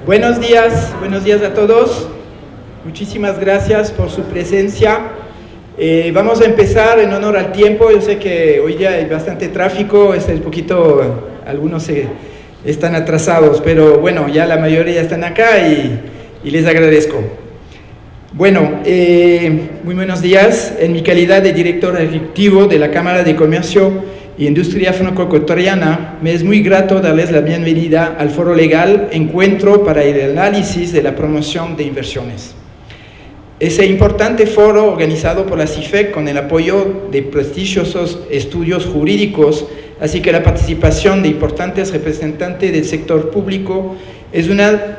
Buenos días a todos. Muchísimas gracias por su presencia. Vamos a empezar en honor al tiempo. Yo sé que hoy día hay bastante tráfico, algunos están atrasados, pero bueno, ya la mayoría están acá y les agradezco. Bueno, muy buenos días. En mi calidad de director ejecutivo de la Cámara de Comercio y Industria Franco-Ecuatoriana, me es muy grato darles la bienvenida al Foro Legal Encuentro para el Análisis de la Promoción de Inversiones. Ese importante foro organizado por la CIFEC con el apoyo de prestigiosos estudios jurídicos, así que la participación de importantes representantes del sector público, es una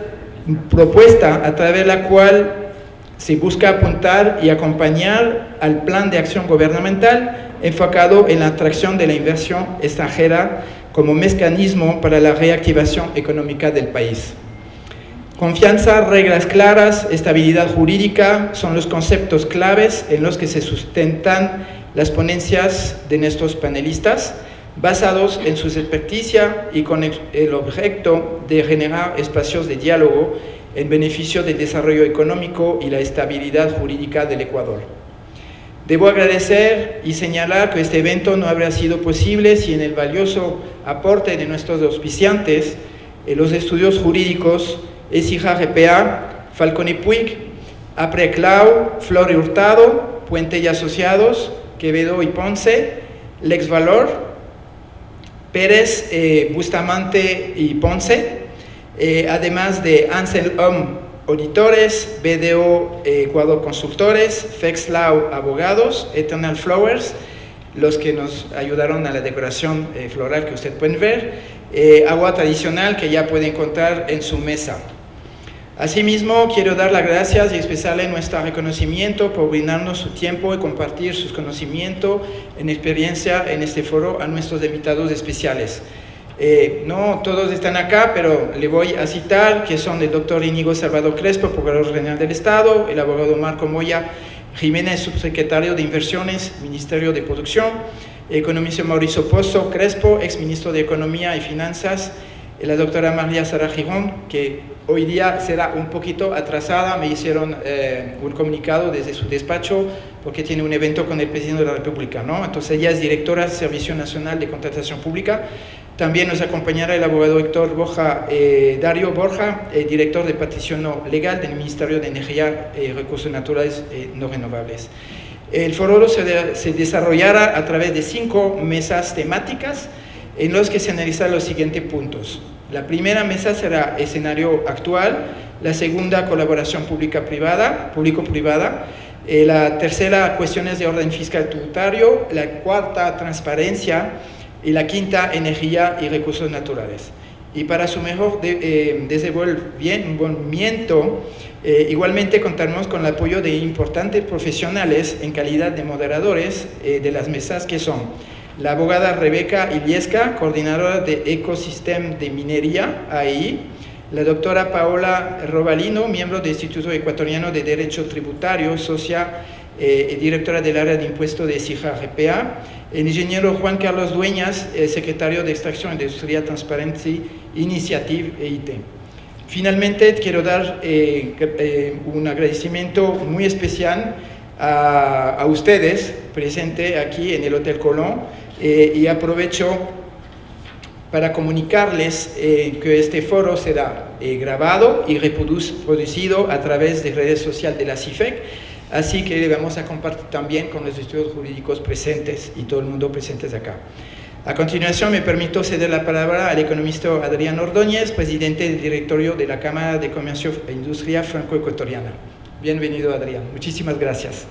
propuesta a través de la cual se busca apuntar y acompañar al plan de acción gubernamental enfocado en la atracción de la inversión extranjera como mecanismo para la reactivación económica del país. Confianza, reglas claras, estabilidad jurídica son los conceptos claves en los que se sustentan las ponencias de nuestros panelistas, basados en su experticia y con el objeto de generar espacios de diálogo en beneficio del desarrollo económico y la estabilidad jurídica del Ecuador. Debo agradecer y señalar que este evento no habría sido posible sin el valioso aporte de nuestros auspiciantes, los estudios jurídicos ESIJA GPA, Falcón y Puig, Apreclau, Flor y Hurtado, Puente y Asociados, Quevedo y Ponce, Lex Valor, Pérez, Bustamante y Ponce, además de Ansel Auditores, BDO Ecuador Consultores, Fexlau Abogados, Eternal Flowers, los que nos ayudaron a la decoración floral que ustedes pueden ver, Agua Tradicional que ya pueden encontrar en su mesa. Asimismo, quiero dar las gracias y expresarle nuestro reconocimiento por brindarnos su tiempo y compartir sus conocimientos en experiencia en este foro a nuestros invitados especiales. No todos están acá, pero le voy a citar que son el doctor Íñigo Salvador Crespo, Procurador General del Estado, el abogado Marco Moya Jiménez, subsecretario de Inversiones, Ministerio de Producción, el economista Mauricio Pozo Crespo, exministro de Economía y Finanzas, la doctora María Sara Girón, que hoy día será un poquito atrasada, me hicieron un comunicado desde su despacho porque tiene un evento con el presidente de la República, ¿no? Entonces ella es directora del Servicio Nacional de Contratación Pública. También nos acompañará el abogado Héctor Borja, Dario Borja, director de Patrimonio Legal del Ministerio de Energía y Recursos Naturales No Renovables. El foro se desarrollará a través de 5 mesas temáticas en los que se analizarán los siguientes puntos. La primera mesa será escenario actual, la segunda colaboración público-privada, la tercera cuestiones de orden fiscal tributario, la cuarta transparencia y la quinta energía y recursos naturales. Y para su mejor desenvolvimiento, igualmente contaremos con el apoyo de importantes profesionales en calidad de moderadores de las mesas que son la abogada Rebeca Iliesca, coordinadora de Ecosistema de Minería, AEI, la doctora Paola Robalino, miembro del Instituto Ecuatoriano de Derecho Tributario, socia y directora del área de impuestos de ESIJA GPA, el ingeniero Juan Carlos Dueñas, secretario de Extracción Industrial Transparency Initiative, EIT. Finalmente, quiero dar un agradecimiento muy especial a ustedes, presentes aquí en el Hotel Colón, y aprovecho para comunicarles que este foro será grabado y reproducido a través de redes sociales de la CIFEC, así que le vamos a compartir también con los estudios jurídicos presentes y todo el mundo presentes acá. A continuación, me permito ceder la palabra al economista Adrián Ordóñez, presidente del directorio de la Cámara de Comercio e Industria Franco-Ecuatoriana. Bienvenido, Adrián. Muchísimas gracias.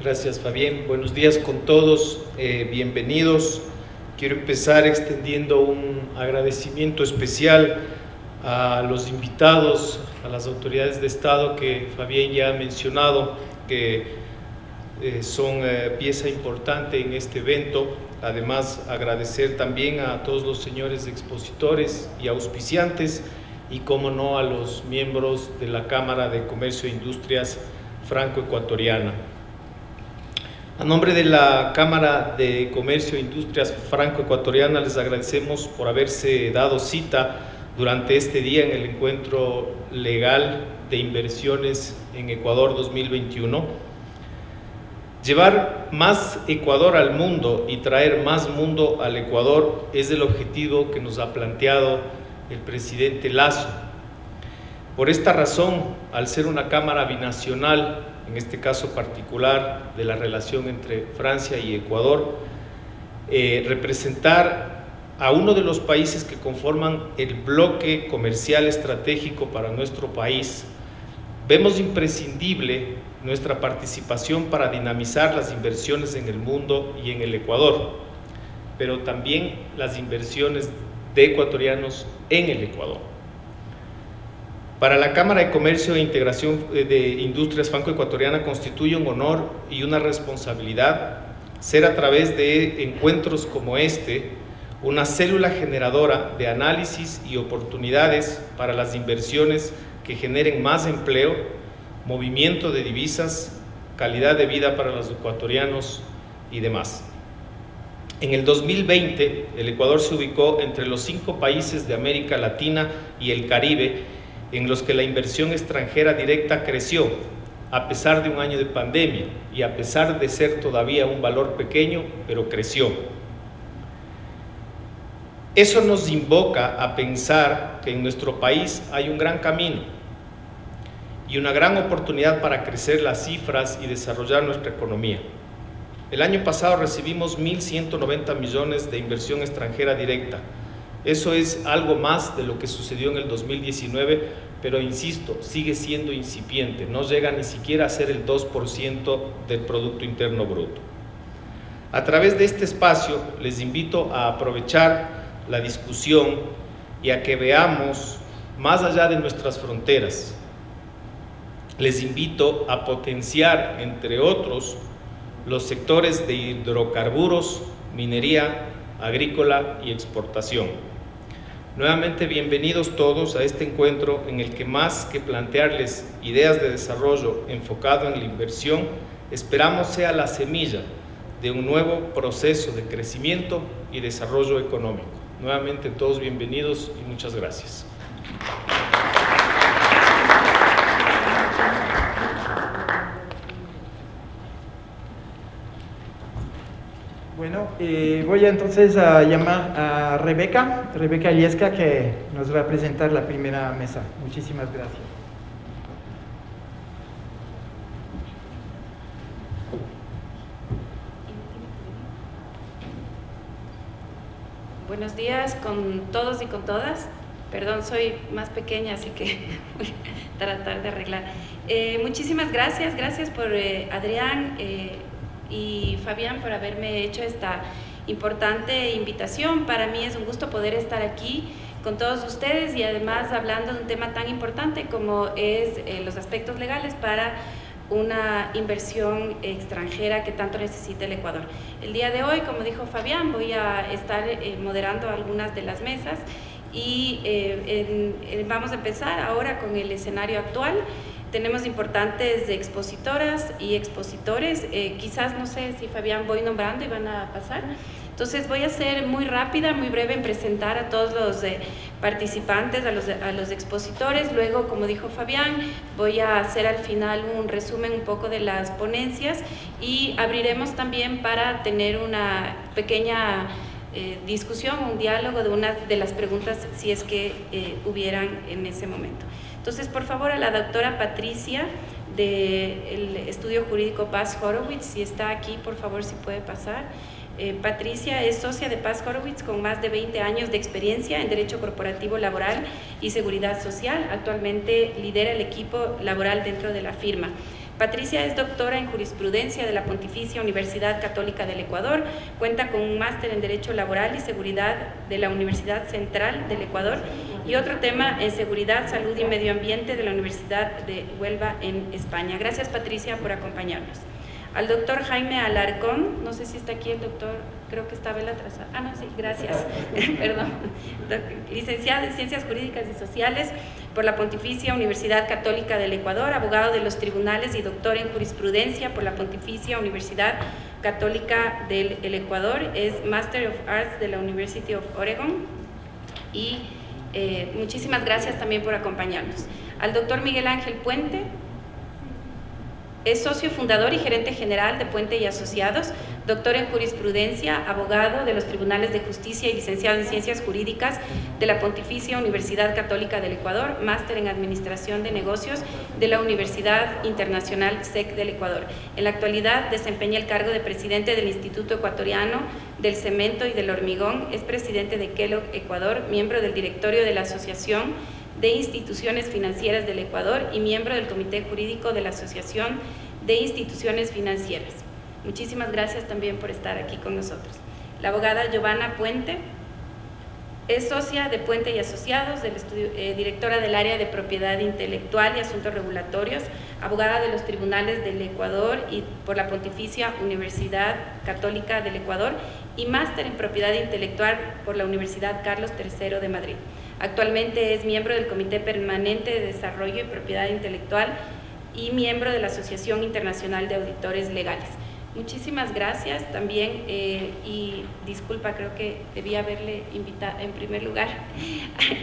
Gracias, Fabián. Buenos días con todos, bienvenidos. Quiero empezar extendiendo un agradecimiento especial a los invitados, a las autoridades de Estado que Fabián ya ha mencionado, que son pieza importante en este evento. Además, agradecer también a todos los señores expositores y auspiciantes y, como no, a los miembros de la Cámara de Comercio e Industrias Franco-Ecuatoriana. A nombre de la Cámara de Comercio e Industrias Franco-Ecuatoriana les agradecemos por haberse dado cita durante este día en el Encuentro Legal de Inversiones en Ecuador 2021. Llevar más Ecuador al mundo y traer más mundo al Ecuador es el objetivo que nos ha planteado el presidente Lasso. Por esta razón, al ser una Cámara binacional, en este caso particular de la relación entre Francia y Ecuador, representar a uno de los países que conforman el bloque comercial estratégico para nuestro país, vemos imprescindible nuestra participación para dinamizar las inversiones en el mundo y en el Ecuador, pero también las inversiones de ecuatorianos en el Ecuador. Para la Cámara de Comercio e Integración de Industrias Franco-Ecuatoriana constituye un honor y una responsabilidad ser, a través de encuentros como este, una célula generadora de análisis y oportunidades para las inversiones que generen más empleo, movimiento de divisas, calidad de vida para los ecuatorianos y demás. En el 2020, el Ecuador se ubicó entre los 5 países de América Latina y el Caribe en los que la inversión extranjera directa creció, a pesar de un año de pandemia y a pesar de ser todavía un valor pequeño, pero creció. Eso nos invoca a pensar que en nuestro país hay un gran camino y una gran oportunidad para crecer las cifras y desarrollar nuestra economía. El año pasado recibimos 1.190 millones de inversión extranjera directa. Eso es algo más de lo que sucedió en el 2019, pero insisto, sigue siendo incipiente, no llega ni siquiera a ser el 2% del Producto Interno Bruto. A través de este espacio les invito a aprovechar la discusión y a que veamos más allá de nuestras fronteras. Les invito a potenciar, entre otros, los sectores de hidrocarburos, minería, agrícola y exportación. Nuevamente, bienvenidos todos a este encuentro en el que, más que plantearles ideas de desarrollo enfocado en la inversión, esperamos sea la semilla de un nuevo proceso de crecimiento y desarrollo económico. Nuevamente, todos bienvenidos y muchas gracias. Bueno, voy entonces a llamar a Rebeca Illesca, que nos va a presentar la primera mesa. Muchísimas gracias. Buenos días con todos y con todas. Perdón, soy más pequeña, así que voy a tratar de arreglar. Muchísimas gracias por Adrián y Fabián por haberme hecho esta importante invitación. Para mí es un gusto poder estar aquí con todos ustedes y además hablando de un tema tan importante como es los aspectos legales para una inversión extranjera que tanto necesita el Ecuador. El día de hoy, como dijo Fabián, voy a estar moderando algunas de las mesas y vamos a empezar ahora con el escenario actual. Tenemos importantes expositoras y expositores, quizás no sé si Fabián voy nombrando y van a pasar. Entonces voy a ser muy rápida, muy breve en presentar a todos los participantes, a los expositores. Luego, como dijo Fabián, voy a hacer al final un resumen un poco de las ponencias y abriremos también para tener una pequeña discusión, un diálogo de unas de las preguntas si es que hubieran en ese momento. Entonces, por favor, a la doctora Patricia del Estudio Jurídico Paz Horowitz, si está aquí, por favor, si puede pasar. Patricia es socia de Paz Horowitz con más de 20 años de experiencia en Derecho Corporativo Laboral y Seguridad Social. Actualmente lidera el equipo laboral dentro de la firma. Patricia es doctora en jurisprudencia de la Pontificia Universidad Católica del Ecuador, cuenta con un máster en Derecho Laboral y Seguridad de la Universidad Central del Ecuador y otro tema en Seguridad, Salud y Medio Ambiente de la Universidad de Huelva en España. Gracias, Patricia, por acompañarnos. Al doctor Jaime Alarcón, no sé si está aquí el doctor, creo que estaba él atrasado. Ah, no, sí, gracias, perdón. Licenciado en Ciencias Jurídicas y Sociales por la Pontificia Universidad Católica del Ecuador, abogado de los tribunales y doctor en jurisprudencia por la Pontificia Universidad Católica del Ecuador, es Master of Arts de la University of Oregon y muchísimas gracias también por acompañarnos. Al doctor Miguel Ángel Puente, es socio fundador y gerente general de Puente y Asociados, doctor en jurisprudencia, abogado de los Tribunales de Justicia y licenciado en Ciencias Jurídicas de la Pontificia Universidad Católica del Ecuador, máster en Administración de Negocios de la Universidad Internacional SEC del Ecuador. En la actualidad desempeña el cargo de presidente del Instituto Ecuatoriano del Cemento y del Hormigón, es presidente de Kellogg Ecuador, miembro del directorio de la Asociación de Instituciones Financieras del Ecuador y miembro del Comité Jurídico de la Asociación de Instituciones Financieras. Muchísimas gracias también por estar aquí con nosotros. La abogada Giovanna Puente es socia de Puente y Asociados, directora del área de Propiedad Intelectual y Asuntos Regulatorios, abogada de los Tribunales del Ecuador y por la Pontificia Universidad Católica del Ecuador y máster en Propiedad Intelectual por la Universidad Carlos III de Madrid. Actualmente es miembro del Comité Permanente de Desarrollo y Propiedad Intelectual y miembro de la Asociación Internacional de Auditores Legales. Muchísimas gracias también y disculpa, creo que debía haberle invitado en primer lugar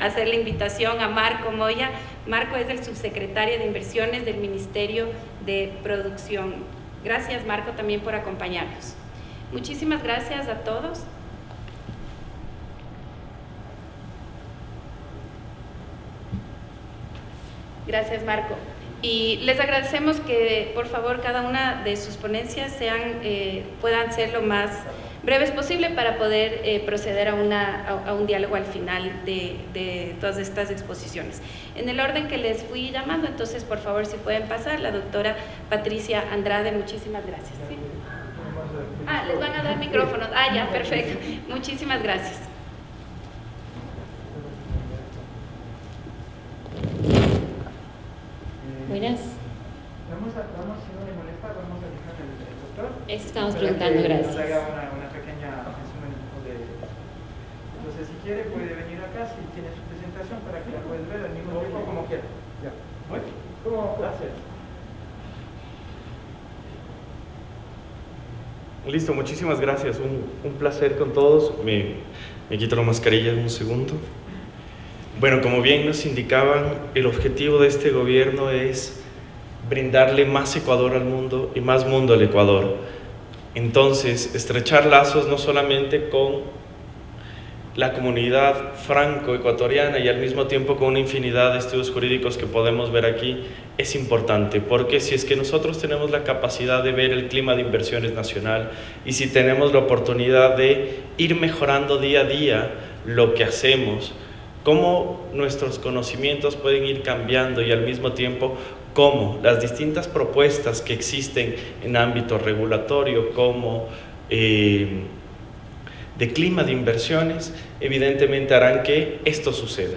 hacer la invitación a Marco Moya. Marco es el subsecretario de Inversiones del Ministerio de Producción. Gracias, Marco, también por acompañarnos. Muchísimas gracias a todos. Gracias, Marco. Y les agradecemos que, por favor, cada una de sus ponencias puedan ser lo más breves posible para poder proceder a un diálogo al final de todas estas exposiciones. En el orden que les fui llamando, entonces, por favor, si pueden pasar, la doctora Patricia Andrade, muchísimas gracias. ¿Sí? Ah, les van a dar micrófonos. Ah, ya, perfecto. Muchísimas gracias. Buenas. Vamos, si no le molesta, vamos a dejar el doctor. Eso estamos preguntando, gracias. Nos haga una pequeña resumen de... Entonces, si quiere, puede venir acá, si tiene su presentación, para que la puedan ver al mismo tiempo, como quiera. Ya. Bueno, ¿cómo hacer? Listo, muchísimas gracias. Un placer con todos. Me quito la mascarilla un segundo. Bueno, como bien nos indicaban, el objetivo de este gobierno es brindarle más Ecuador al mundo y más mundo al Ecuador. Entonces, estrechar lazos no solamente con la comunidad franco-ecuatoriana y al mismo tiempo con una infinidad de estudios jurídicos que podemos ver aquí es importante, porque si es que nosotros tenemos la capacidad de ver el clima de inversiones nacional y si tenemos la oportunidad de ir mejorando día a día lo que hacemos, cómo nuestros conocimientos pueden ir cambiando y al mismo tiempo cómo las distintas propuestas que existen en ámbito regulatorio como de clima de inversiones evidentemente harán que esto suceda.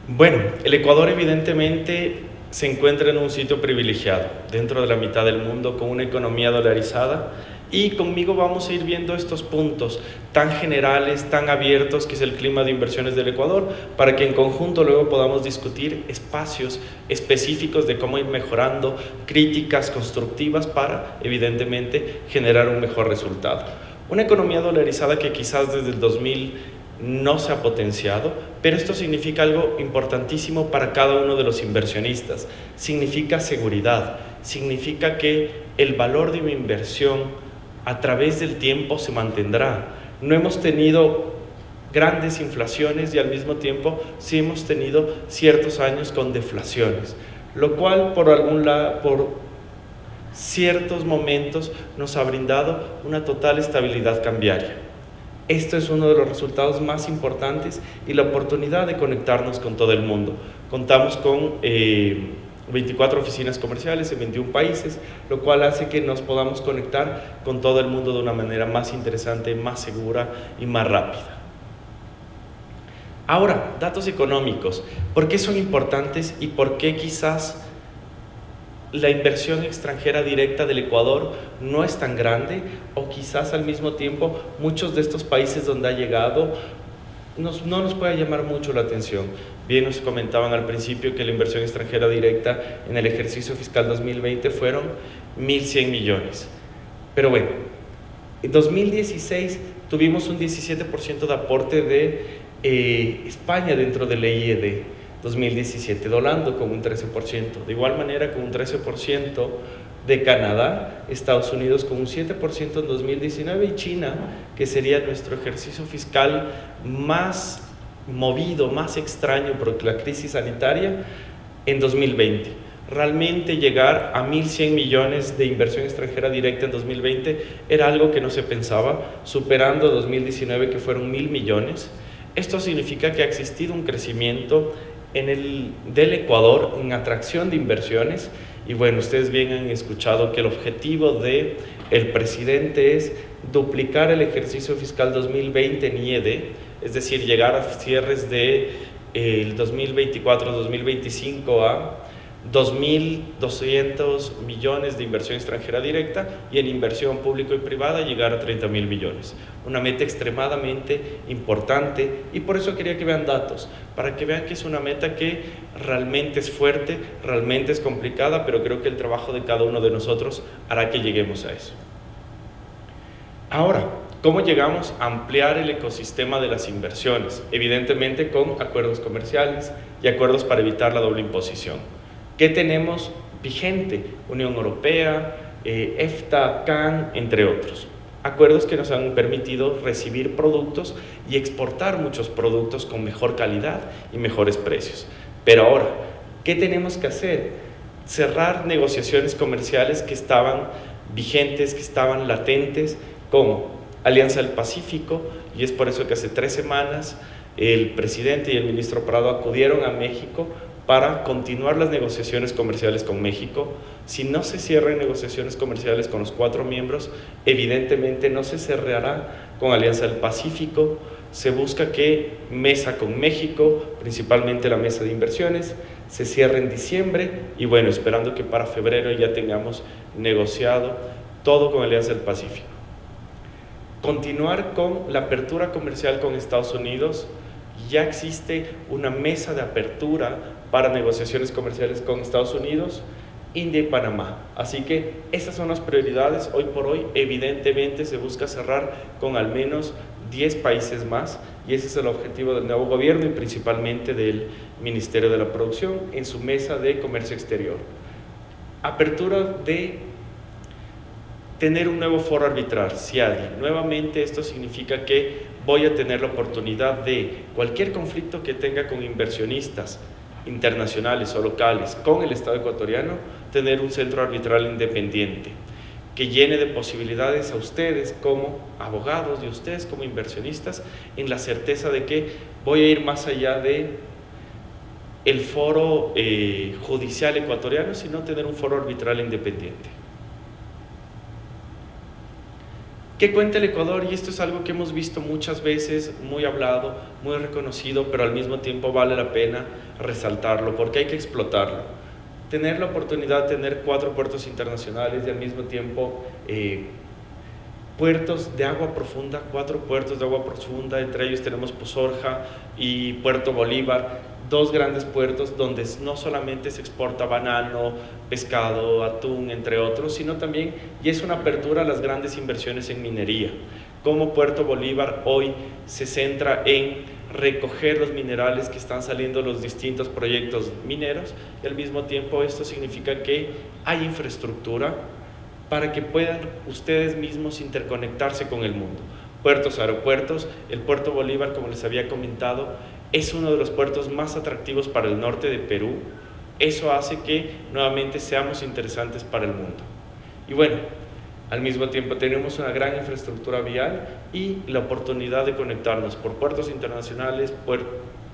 Bueno, el Ecuador evidentemente se encuentra en un sitio privilegiado dentro de la mitad del mundo con una economía dolarizada. Y conmigo vamos a ir viendo estos puntos tan generales, tan abiertos, que es el clima de inversiones del Ecuador, para que en conjunto luego podamos discutir espacios específicos de cómo ir mejorando, críticas constructivas para, evidentemente, generar un mejor resultado. Una economía dolarizada que quizás desde el 2000 no se ha potenciado, pero esto significa algo importantísimo para cada uno de los inversionistas. Significa seguridad, significa que el valor de una inversión a través del tiempo se mantendrá. No hemos tenido grandes inflaciones y al mismo tiempo sí hemos tenido ciertos años con deflaciones, lo cual por ciertos momentos nos ha brindado una total estabilidad cambiaria. Esto es uno de los resultados más importantes y la oportunidad de conectarnos con todo el mundo. Contamos con 24 oficinas comerciales en 21 países, lo cual hace que nos podamos conectar con todo el mundo de una manera más interesante, más segura y más rápida. Ahora, datos económicos. ¿Por qué son importantes y por qué quizás la inversión extranjera directa del Ecuador no es tan grande, o quizás al mismo tiempo muchos de estos países donde ha llegado no nos puede llamar mucho la atención? Bien, nos comentaban al principio que la inversión extranjera directa en el ejercicio fiscal 2020 fueron 1.100 millones. Pero bueno, en 2016 tuvimos un 17% de aporte de España dentro de la IED 2017, Holanda con un 13%, de igual manera con un 13% de Canadá, Estados Unidos con un 7% en 2019 y China, que sería nuestro ejercicio fiscal más movido, más extraño por la crisis sanitaria, en 2020. Realmente llegar a 1.100 millones de inversión extranjera directa en 2020 era algo que no se pensaba, superando 2019 que fueron 1.000 millones. Esto significa que ha existido un crecimiento del Ecuador en atracción de inversiones. Y bueno, ustedes bien han escuchado que el objetivo del presidente es duplicar el ejercicio fiscal 2020 en IED, es decir, llegar a cierres de el 2024-2025 a 2.200 millones de inversión extranjera directa, y en inversión público y privada llegar a 30.000 millones. Una meta extremadamente importante, y por eso quería que vean datos, para que vean que es una meta que realmente es fuerte, realmente es complicada, pero creo que el trabajo de cada uno de nosotros hará que lleguemos a eso. Ahora, ¿cómo llegamos a ampliar el ecosistema de las inversiones? Evidentemente con acuerdos comerciales y acuerdos para evitar la doble imposición. ¿Qué tenemos vigente? Unión Europea, EFTA, CAN, entre otros. Acuerdos que nos han permitido recibir productos y exportar muchos productos con mejor calidad y mejores precios. Pero ahora, ¿qué tenemos que hacer? Cerrar negociaciones comerciales que estaban vigentes, que estaban latentes, como Alianza del Pacífico, y es por eso que hace 3 semanas el presidente y el ministro Prado acudieron a México para continuar las negociaciones comerciales con México. Si no se cierran negociaciones comerciales con los 4 miembros, evidentemente no se cerrará con Alianza del Pacífico. Se busca que mesa con México, principalmente la mesa de inversiones, se cierre en diciembre, y bueno, esperando que para febrero ya tengamos negociado todo con Alianza del Pacífico. Continuar con la apertura comercial con Estados Unidos. Ya existe una mesa de apertura para negociaciones comerciales con Estados Unidos, India y Panamá. Así que esas son las prioridades. Hoy por hoy, evidentemente, se busca cerrar con al menos 10 países más, y ese es el objetivo del nuevo gobierno y principalmente del Ministerio de la Producción en su mesa de comercio exterior. Apertura de tener un nuevo foro arbitral, CIADI. Nuevamente, esto significa que voy a tener la oportunidad de cualquier conflicto que tenga con inversionistas internacionales o locales con el Estado ecuatoriano, tener un centro arbitral independiente que llene de posibilidades a ustedes como abogados y a ustedes como inversionistas, en la certeza de que voy a ir más allá de el foro judicial ecuatoriano, sino tener un foro arbitral independiente. ¿Qué cuenta el Ecuador? Y esto es algo que hemos visto muchas veces, muy hablado, muy reconocido, pero al mismo tiempo vale la pena resaltarlo porque hay que explotarlo. Tener la oportunidad de tener 4 puertos internacionales y al mismo tiempo puertos de agua profunda, 4 puertos de agua profunda, entre ellos tenemos Pozorja y Puerto Bolívar, 2 grandes puertos donde no solamente se exporta banano, pescado, atún, entre otros, sino también, y es una apertura a las grandes inversiones en minería. Como Puerto Bolívar hoy se centra en recoger los minerales que están saliendo de los distintos proyectos mineros, y al mismo tiempo esto significa que hay infraestructura para que puedan ustedes mismos interconectarse con el mundo. Puertos, aeropuertos, el Puerto Bolívar, como les había comentado, es uno de los puertos más atractivos para el norte de Perú. Eso hace que nuevamente seamos interesantes para el mundo. Y bueno, al mismo tiempo tenemos una gran infraestructura vial y la oportunidad de conectarnos por puertos internacionales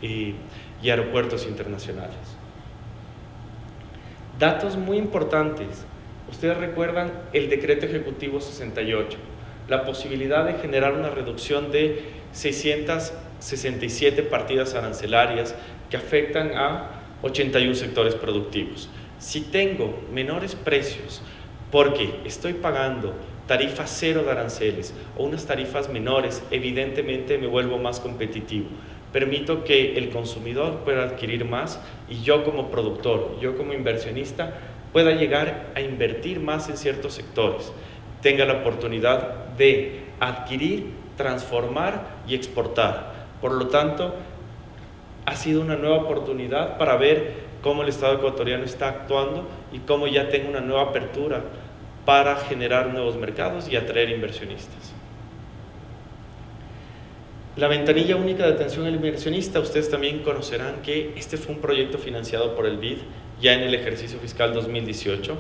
y aeropuertos internacionales. Datos muy importantes. Ustedes recuerdan el Decreto Ejecutivo 68, la posibilidad de generar una reducción de 667 partidas arancelarias que afectan a 81 sectores productivos. Si tengo menores precios porque estoy pagando tarifa cero de aranceles o unas tarifas menores, evidentemente me vuelvo más competitivo. Permito que el consumidor pueda adquirir más y yo como productor, yo como inversionista, pueda llegar a invertir más en ciertos sectores, tenga la oportunidad de adquirir, transformar y exportar. Por lo tanto, ha sido una nueva oportunidad para ver cómo el Estado ecuatoriano está actuando y cómo ya tengo una nueva apertura para generar nuevos mercados y atraer inversionistas. La ventanilla única de atención al inversionista, ustedes también conocerán que este fue un proyecto financiado por el BID ya en el ejercicio fiscal 2018.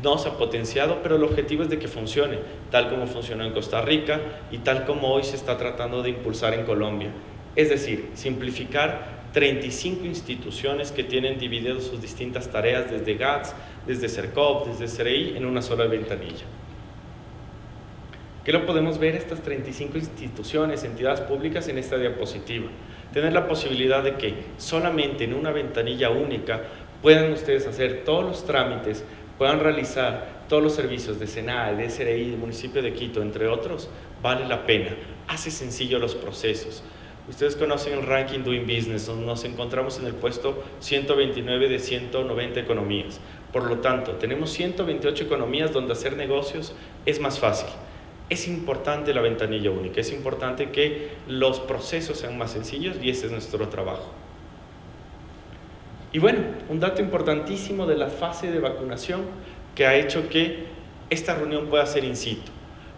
No se ha potenciado, pero el objetivo es de que funcione, tal como funcionó en Costa Rica y tal como hoy se está tratando de impulsar en Colombia. Es decir, simplificar 35 instituciones que tienen dividido sus distintas tareas desde GATS, desde CERCOP, desde CRI en una sola ventanilla. ¿Qué lo podemos ver estas 35 instituciones, entidades públicas en esta diapositiva? Tener la posibilidad de que solamente en una ventanilla única puedan ustedes hacer todos los trámites, puedan realizar todos los servicios de SENAE, de SRI, del municipio de Quito, entre otros, vale la pena, hace sencillo los procesos. Ustedes conocen el ranking Doing Business, donde nos encontramos en el puesto 129 de 190 economías. Por lo tanto, tenemos 128 economías donde hacer negocios es más fácil. Es importante la ventanilla única, es importante que los procesos sean más sencillos y ese es nuestro trabajo. Y bueno, un dato importantísimo de la fase de vacunación que ha hecho que esta reunión pueda ser in situ,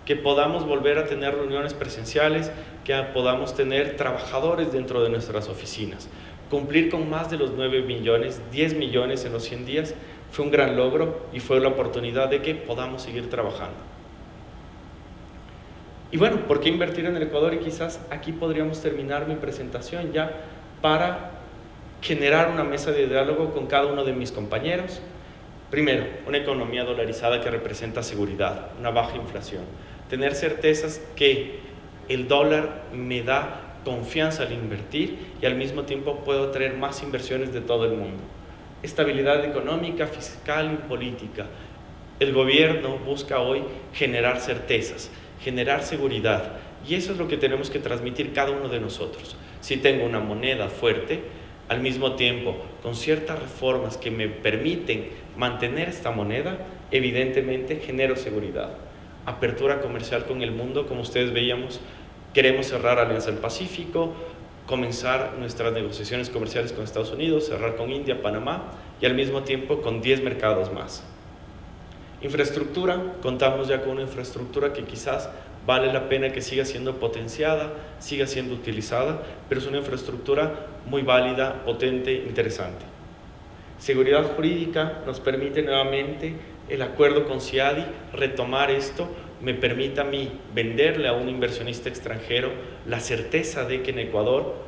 que podamos volver a tener reuniones presenciales, que podamos tener trabajadores dentro de nuestras oficinas. Cumplir con más de los 9 millones, 10 millones en los 100 días fue un gran logro y fue la oportunidad de que podamos seguir trabajando. Y bueno, ¿por qué invertir en el Ecuador? Y quizás aquí podríamos terminar mi presentación ya para generar una mesa de diálogo con cada uno de mis compañeros. Primero, una economía dolarizada que representa seguridad, una baja inflación. Tener certezas que el dólar me da confianza al invertir y al mismo tiempo puedo traer más inversiones de todo el mundo. Estabilidad económica, fiscal y política. El gobierno busca hoy generar certezas, generar seguridad, y eso es lo que tenemos que transmitir cada uno de nosotros. Si tengo una moneda fuerte, al mismo tiempo con ciertas reformas que me permiten mantener esta moneda, evidentemente genero seguridad. Apertura comercial con el mundo, como ustedes veíamos, queremos cerrar Alianza del Pacífico, comenzar nuestras negociaciones comerciales con Estados Unidos, cerrar con India, Panamá y al mismo tiempo con 10 mercados más. Infraestructura, contamos ya con una infraestructura que quizás vale la pena que siga siendo potenciada, siga siendo utilizada, pero es una infraestructura muy válida, potente, interesante. Seguridad jurídica nos permite nuevamente el acuerdo con CIADI, retomar esto, me permite a mí venderle a un inversionista extranjero la certeza de que en Ecuador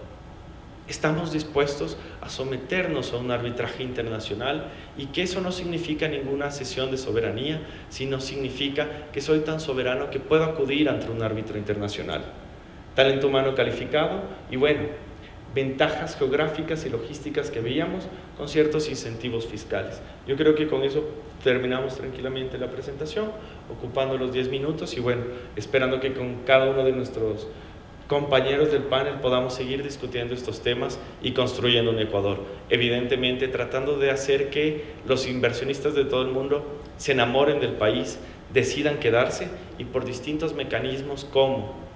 estamos dispuestos a someternos a un arbitraje internacional y que eso no significa ninguna cesión de soberanía, sino significa que soy tan soberano que puedo acudir ante un árbitro internacional. Talento humano calificado y bueno, ventajas geográficas y logísticas que veíamos con ciertos incentivos fiscales. Yo creo que con eso terminamos tranquilamente la presentación, ocupando los 10 minutos y bueno, esperando que con cada uno de nuestros compañeros del panel podamos seguir discutiendo estos temas y construyendo un Ecuador. Evidentemente tratando de hacer que los inversionistas de todo el mundo se enamoren del país, decidan quedarse y por distintos mecanismos como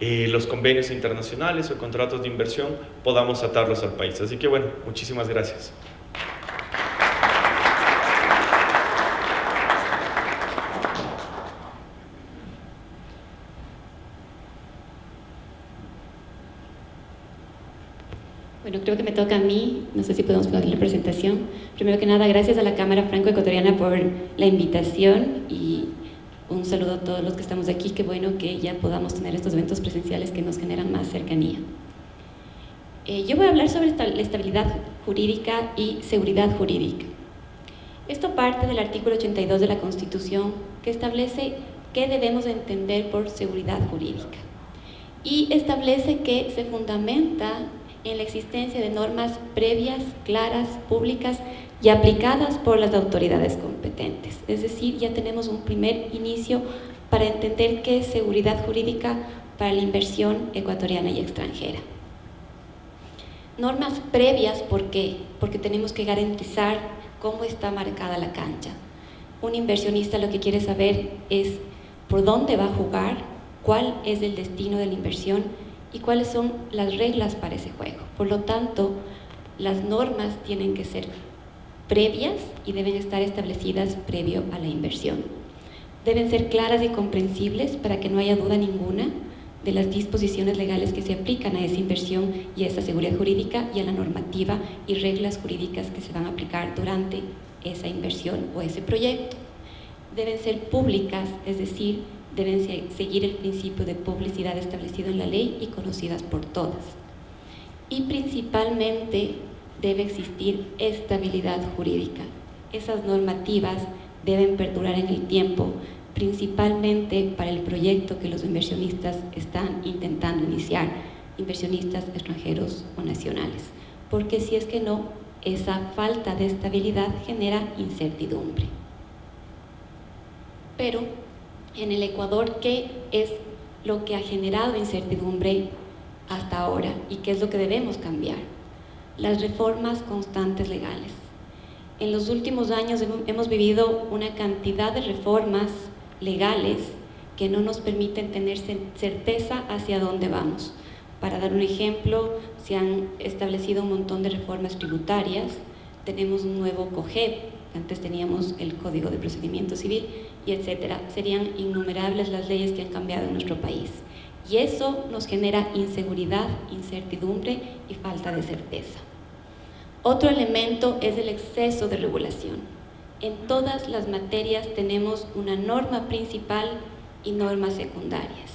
los convenios internacionales o contratos de inversión podamos atarlos al país. Así que bueno, muchísimas gracias. Bueno, creo que me toca a mí, no sé si podemos poner la presentación. Primero que nada, gracias a la Cámara Franco-Ecuatoriana por la invitación y un saludo a todos los que estamos aquí. Qué bueno que ya podamos tener estos eventos presenciales que nos generan más cercanía. Yo voy a hablar sobre la estabilidad jurídica y seguridad jurídica. Esto parte del artículo 82 de la Constitución, que establece qué debemos entender por seguridad jurídica y establece que se fundamenta en la existencia de normas previas, claras, públicas y aplicadas por las autoridades competentes. Es decir, ya tenemos un primer inicio para entender qué es seguridad jurídica para la inversión ecuatoriana y extranjera. Normas previas, ¿por qué? Porque tenemos que garantizar cómo está marcada la cancha. Un inversionista lo que quiere saber es por dónde va a jugar, cuál es el destino de la inversión y cuáles son las reglas para ese juego. Por lo tanto, las normas tienen que ser previas y deben estar establecidas previo a la inversión. Deben ser claras y comprensibles para que no haya duda ninguna de las disposiciones legales que se aplican a esa inversión y a esa seguridad jurídica y a la normativa y reglas jurídicas que se van a aplicar durante esa inversión o ese proyecto. Deben ser públicas, es decir, deben seguir el principio de publicidad establecido en la ley y conocidas por todas. Y principalmente debe existir estabilidad jurídica. Esas normativas deben perdurar en el tiempo, principalmente para el proyecto que los inversionistas están intentando iniciar, inversionistas extranjeros o nacionales, porque si es que no, esa falta de estabilidad genera incertidumbre. Pero en el Ecuador, ¿qué es lo que ha generado incertidumbre hasta ahora y qué es lo que debemos cambiar? Las reformas constantes legales. En los últimos años hemos vivido una cantidad de reformas legales que no nos permiten tener certeza hacia dónde vamos. Para dar un ejemplo, se han establecido un montón de reformas tributarias, tenemos un nuevo COGEP, antes teníamos el Código de Procedimiento Civil, y etcétera. Serían innumerables las leyes que han cambiado en nuestro país. Y eso nos genera inseguridad, incertidumbre y falta de certeza. Otro elemento es el exceso de regulación. En todas las materias tenemos una norma principal y normas secundarias.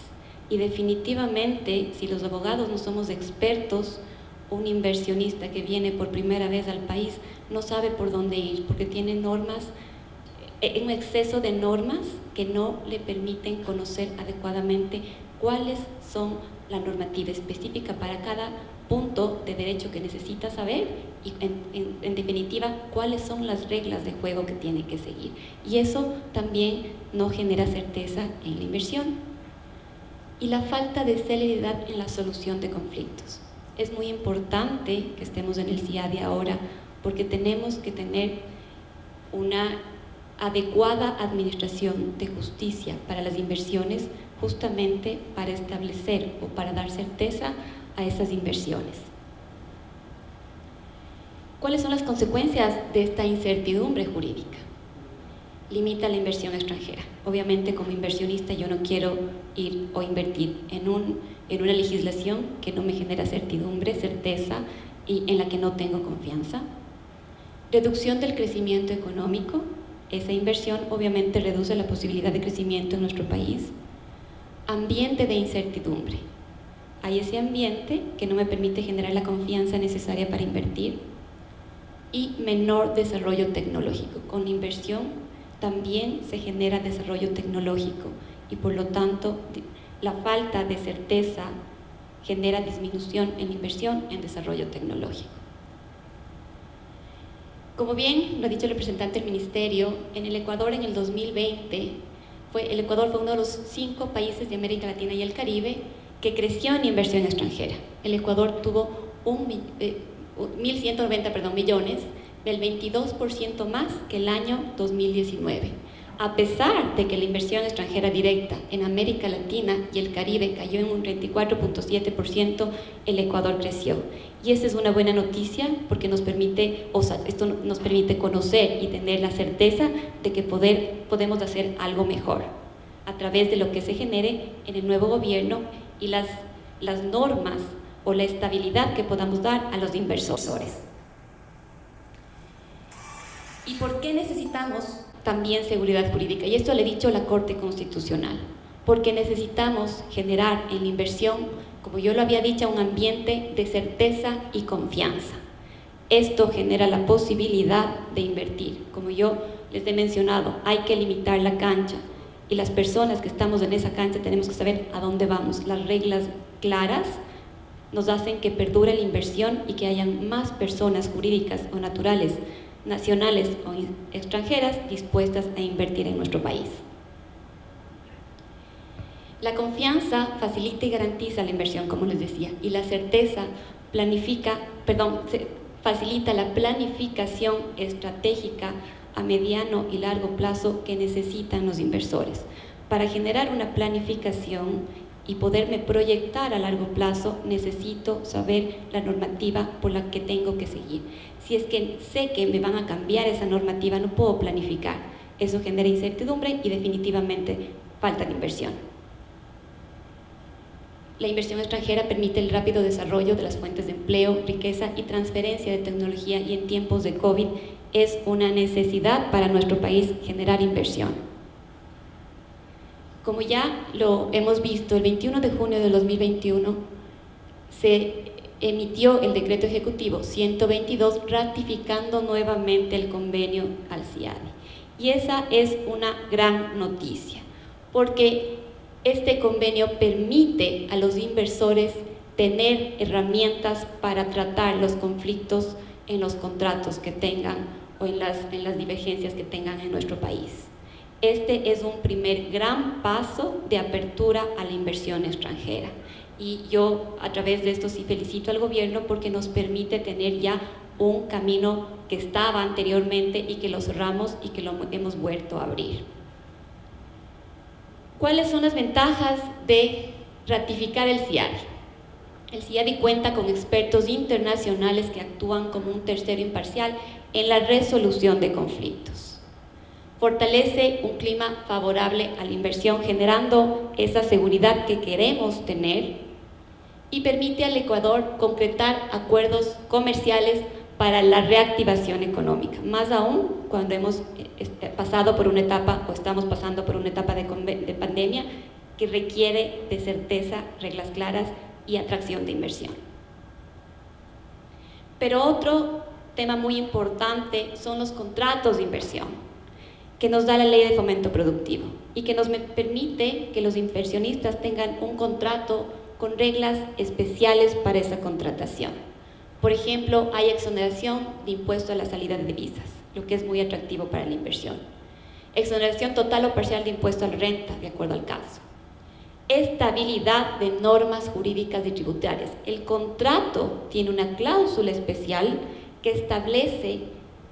Y definitivamente, si los abogados no somos expertos, un inversionista que viene por primera vez al país no sabe por dónde ir, porque tiene normas, un exceso de normas que no le permiten conocer adecuadamente cuáles son la normativa específica para cada punto de derecho que necesita saber y en definitiva cuáles son las reglas de juego que tiene que seguir. Y eso también no genera certeza en la inversión. Y la falta de celeridad en la solución de conflictos. Es muy importante que estemos en el CIADI ahora porque tenemos que tener una adecuada administración de justicia para las inversiones, justamente para establecer o para dar certeza a esas inversiones. ¿Cuáles son las consecuencias de esta incertidumbre jurídica? Limita la inversión extranjera. Obviamente, como inversionista, yo no quiero ir o invertir en una legislación que no me genera certidumbre, certeza y en la que no tengo confianza. Reducción del crecimiento económico. Esa inversión obviamente reduce la posibilidad de crecimiento en nuestro país. Ambiente de incertidumbre. Hay ese ambiente que no me permite generar la confianza necesaria para invertir. Y menor desarrollo tecnológico. Con inversión también se genera desarrollo tecnológico y por lo tanto la falta de certeza genera disminución en inversión en desarrollo tecnológico. Como bien lo ha dicho el representante del Ministerio, en el Ecuador en el 2020, el Ecuador fue uno de los 5 países de América Latina y el Caribe que creció en inversión extranjera. El Ecuador tuvo 1.190 millones, del 22% más que el año 2019. A pesar de que la inversión extranjera directa en América Latina y el Caribe cayó en un 34.7%, el Ecuador creció. Y esa es una buena noticia porque esto nos permite conocer y tener la certeza de que podemos hacer algo mejor a través de lo que se genere en el nuevo gobierno y las normas o la estabilidad que podamos dar a los inversores. ¿Y por qué necesitamos también seguridad jurídica? Y esto le he dicho a la Corte Constitucional. Porque necesitamos generar en la inversión, como yo lo había dicho, un ambiente de certeza y confianza. Esto genera la posibilidad de invertir. Como yo les he mencionado, hay que limitar la cancha y las personas que estamos en esa cancha tenemos que saber a dónde vamos. Las reglas claras nos hacen que perdure la inversión y que hayan más personas jurídicas o naturales, nacionales o extranjeras, dispuestas a invertir en nuestro país. La confianza facilita y garantiza la inversión, como les decía, y la certeza facilita la planificación estratégica a mediano y largo plazo que necesitan los inversores. Para generar una planificación y poderme proyectar a largo plazo, necesito saber la normativa por la que tengo que seguir. Si es que sé que me van a cambiar esa normativa, no puedo planificar. Eso genera incertidumbre y definitivamente falta de inversión. La inversión extranjera permite el rápido desarrollo de las fuentes de empleo, riqueza y transferencia de tecnología, y en tiempos de COVID es una necesidad para nuestro país generar inversión. Como ya lo hemos visto, el 21 de junio de 2021 se emitió el decreto ejecutivo 122 ratificando nuevamente el convenio al CIADI. Y esa es una gran noticia, porque este convenio permite a los inversores tener herramientas para tratar los conflictos en los contratos que tengan o en las divergencias que tengan en nuestro país. Este es un primer gran paso de apertura a la inversión extranjera. Y yo a través de esto sí felicito al gobierno porque nos permite tener ya un camino que estaba anteriormente y que lo cerramos y que lo hemos vuelto a abrir. ¿Cuáles son las ventajas de ratificar el CIADI? El CIADI cuenta con expertos internacionales que actúan como un tercero imparcial en la resolución de conflictos. Fortalece un clima favorable a la inversión, generando esa seguridad que queremos tener, y permite al Ecuador concretar acuerdos comerciales para la reactivación económica, más aún cuando hemos pasado por una etapa o estamos pasando por una etapa de pandemia que requiere de certeza, reglas claras y atracción de inversión. Pero otro tema muy importante son los contratos de inversión, que nos da la Ley de Fomento Productivo y que nos permite que los inversionistas tengan un contrato con reglas especiales para esa contratación. Por ejemplo, hay exoneración de impuesto a la salida de divisas, lo que es muy atractivo para la inversión. Exoneración total o parcial de impuesto a la renta, de acuerdo al caso. Estabilidad de normas jurídicas y tributarias. El contrato tiene una cláusula especial que establece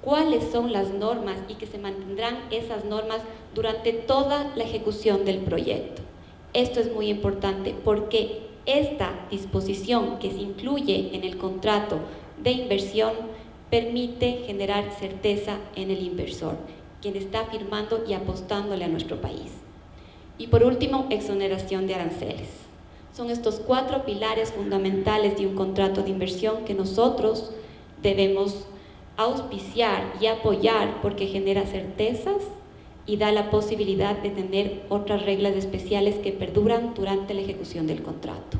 cuáles son las normas y que se mantendrán esas normas durante toda la ejecución del proyecto. Esto es muy importante porque esta disposición que se incluye en el contrato de inversión permite generar certeza en el inversor, quien está firmando y apostándole a nuestro país. Y por último, exoneración de aranceles. Son estos 4 pilares fundamentales de un contrato de inversión que nosotros debemos auspiciar y apoyar porque genera certezas y da la posibilidad de tener otras reglas especiales que perduran durante la ejecución del contrato.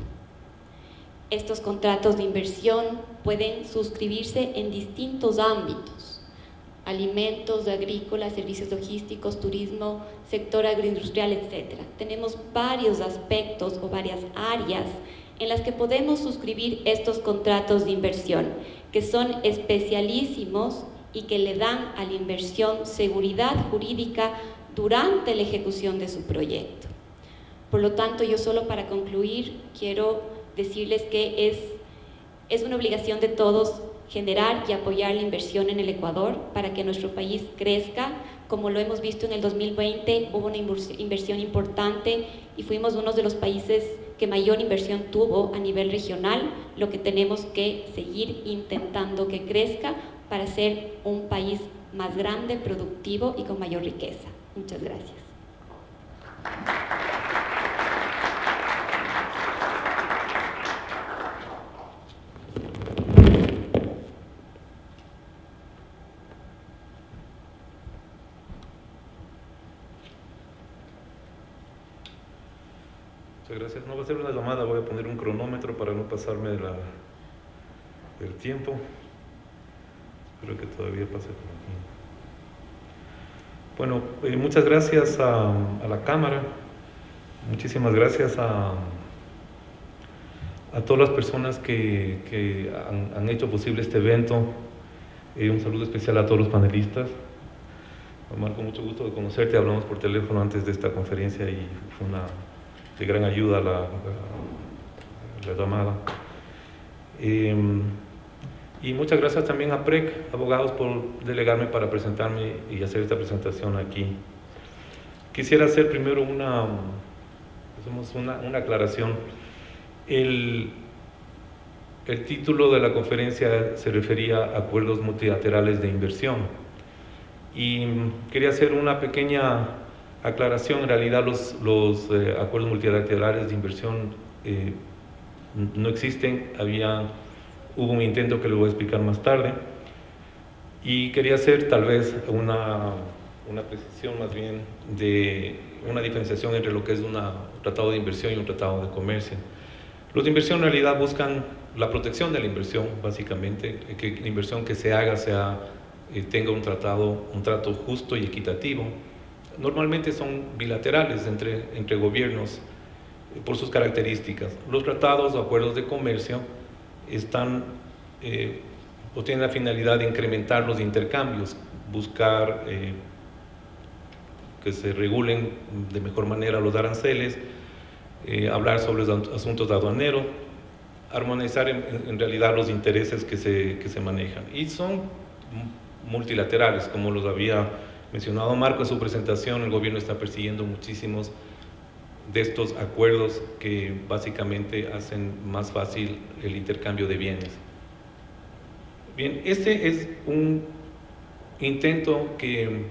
Estos contratos de inversión pueden suscribirse en distintos ámbitos: alimentos, agrícolas, servicios logísticos, turismo, sector agroindustrial, etc. Tenemos varios aspectos o varias áreas en las que podemos suscribir estos contratos de inversión, que son especialísimos y que le dan a la inversión seguridad jurídica durante la ejecución de su proyecto. Por lo tanto, yo solo para concluir quiero decirles que es una obligación de todos generar y apoyar la inversión en el Ecuador para que nuestro país crezca. Como lo hemos visto en el 2020, hubo una inversión importante y fuimos uno de los países que mayor inversión tuvo a nivel regional, lo que tenemos que seguir intentando que crezca para ser un país más grande, productivo y con mayor riqueza. Muchas gracias. Muchas gracias. No va a ser una llamada, voy a poner un cronómetro para no pasarme del tiempo. Espero que todavía pase por aquí. Bueno, muchas gracias a la Cámara, muchísimas gracias a todas las personas que han hecho posible este evento. Un saludo especial a todos los panelistas. Marco, mucho gusto de conocerte. Hablamos por teléfono antes de esta conferencia y fue de gran ayuda la llamada. Y muchas gracias también a PREC, abogados, por delegarme para presentarme y hacer esta presentación aquí. Quisiera hacer primero una aclaración. El título de la conferencia se refería a acuerdos multilaterales de inversión. Y quería hacer una pequeña aclaración. En realidad los acuerdos multilaterales de inversión no existen. Hubo un intento que lo voy a explicar más tarde. Y quería hacer tal vez una precisión más bien de una diferenciación entre lo que es un tratado de inversión y un tratado de comercio. Los de inversión en realidad buscan la protección de la inversión, básicamente, que la inversión que se haga tenga un trato justo y equitativo. Normalmente son bilaterales entre gobiernos por sus características. Los tratados o acuerdos de comercio tienen la finalidad de incrementar los intercambios, buscar que se regulen de mejor manera los aranceles, hablar sobre los asuntos aduaneros, armonizar en realidad los intereses que se manejan. Y son multilaterales, como los había mencionado Marco en su presentación. El gobierno está persiguiendo muchísimos de estos acuerdos que básicamente hacen más fácil el intercambio de bienes. Bien, este es un intento que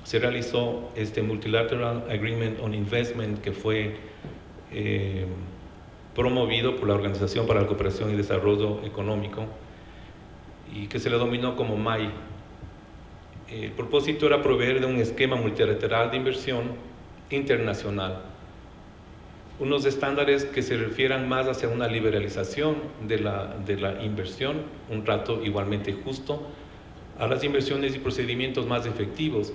se realizó, este Multilateral Agreement on Investment, que fue promovido por la Organización para la Cooperación y Desarrollo Económico y que se le denominó como MAI. El propósito era proveer de un esquema multilateral de inversión internacional, unos estándares que se refieran más hacia una liberalización de la inversión, un trato igualmente justo a las inversiones y procedimientos más efectivos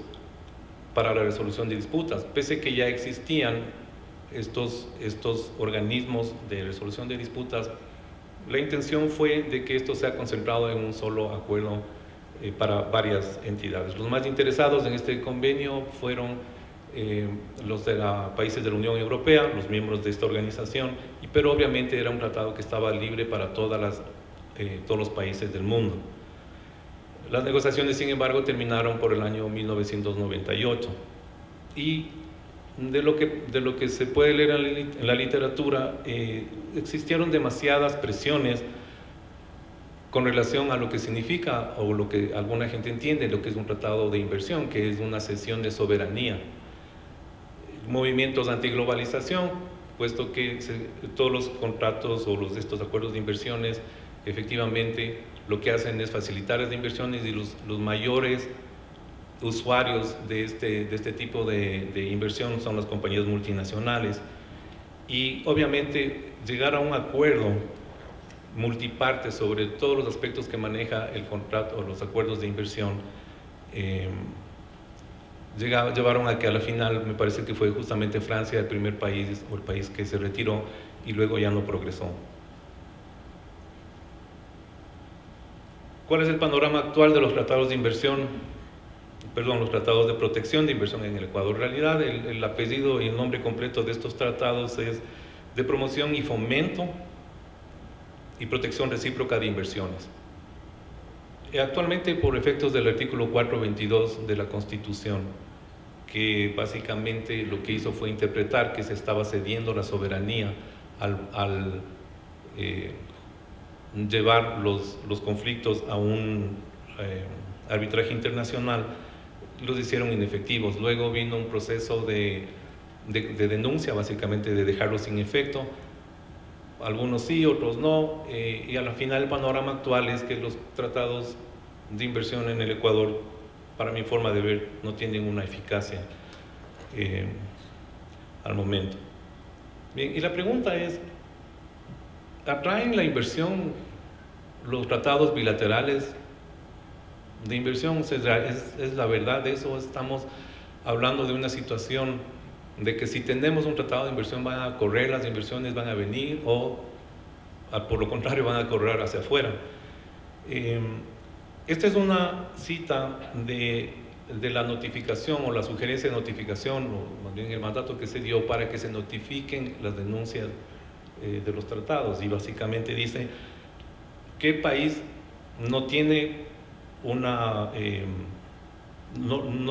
para la resolución de disputas. Pese que ya existían estos organismos de resolución de disputas, la intención fue de que esto sea concentrado en un solo acuerdo para varias entidades. Los más interesados en este convenio fueron los de países de la Unión Europea, los miembros de esta organización, pero obviamente era un tratado que estaba libre para todos los países del mundo. Las negociaciones, sin embargo, terminaron por el año 1998 y de lo que se puede leer en la literatura, existieron demasiadas presiones con relación a lo que significa o lo que alguna gente entiende lo que es un tratado de inversión, que es una cesión de soberanía. Movimientos antiglobalización, puesto que todos los contratos o estos acuerdos de inversiones efectivamente lo que hacen es facilitar las inversiones y los mayores usuarios de este tipo de inversión son las compañías multinacionales. Y obviamente llegar a un acuerdo multiparte sobre todos los aspectos que maneja el contrato o los acuerdos de inversión llevaron a que a la final me parece que fue justamente Francia el primer país o el país que se retiró y luego ya no progresó. ¿Cuál es el panorama actual de los tratados de inversión? Los tratados de protección de inversión en el Ecuador? En realidad el apellido y el nombre completo de estos tratados es de promoción y fomento y protección recíproca de inversiones. Actualmente, por efectos del artículo 422 de la Constitución, que básicamente lo que hizo fue interpretar que se estaba cediendo la soberanía al llevar los conflictos a un arbitraje internacional, los hicieron inefectivos. Luego vino un proceso de denuncia, básicamente de dejarlos sin efecto. Algunos sí, otros no, y al final el panorama actual es que los tratados de inversión en el Ecuador, para mi forma de ver, no tienen una eficacia al momento. Bien, y la pregunta es, ¿atraen la inversión los tratados bilaterales inversión. Es la verdad de eso. Estamos hablando de una situación de que si tenemos un tratado de inversión van a correr, las inversiones van a venir, o por lo contrario van a correr hacia afuera. Esta es una cita de la notificación o la sugerencia de notificación, o más bien el mandato que se dio para que se notifiquen las denuncias de los tratados, y básicamente dice que el país no tiene no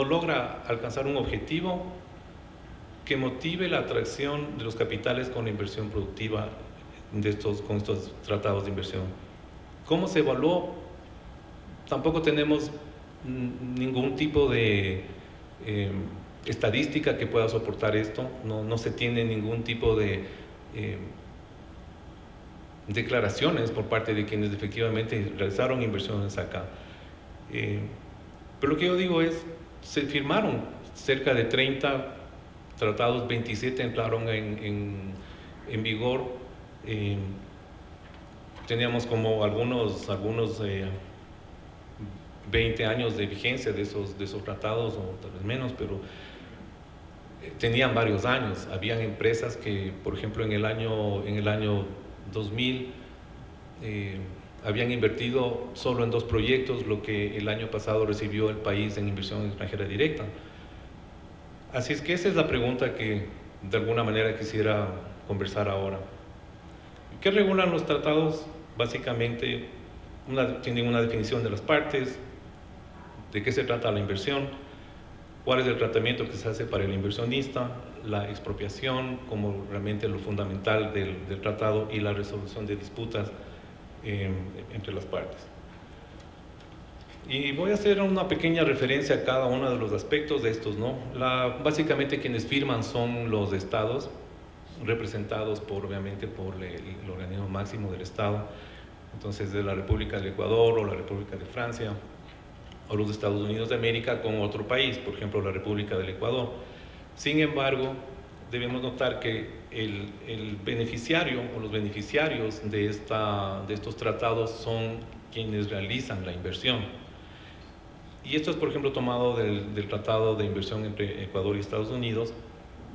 logra alcanzar un objetivo que motive la atracción de los capitales con la inversión productiva con estos tratados de inversión. ¿Cómo se evaluó? Tampoco tenemos ningún tipo de estadística que pueda soportar esto. No se tiene ningún tipo de declaraciones por parte de quienes efectivamente realizaron inversiones acá. Pero lo que yo digo es, se firmaron cerca de 30 tratados, 27 entraron en vigor. Teníamos como algunos 20 años de vigencia de esos tratados, o tal vez menos, pero tenían varios años. Habían empresas que, por ejemplo, en el año 2000 habían invertido solo en 2 proyectos, lo que el año pasado recibió el país en inversión extranjera directa. Así es que esa es la pregunta que de alguna manera quisiera conversar ahora. ¿Qué regulan los tratados? Básicamente tienen una definición de las partes, de qué se trata la inversión, cuál es el tratamiento que se hace para el inversionista, la expropiación como realmente lo fundamental del tratado, y la resolución de disputas entre las partes. Y voy a hacer una pequeña referencia a cada uno de los aspectos de estos, ¿no? Básicamente quienes firman son los estados, representados obviamente por el organismo máximo del estado, entonces de la República del Ecuador o la República de Francia, o los Estados Unidos de América con otro país, por ejemplo la República del Ecuador. Sin embargo, debemos notar que el beneficiario o los beneficiarios de estos tratados son quienes realizan la inversión. Y esto es, por ejemplo, tomado del Tratado de Inversión entre Ecuador y Estados Unidos,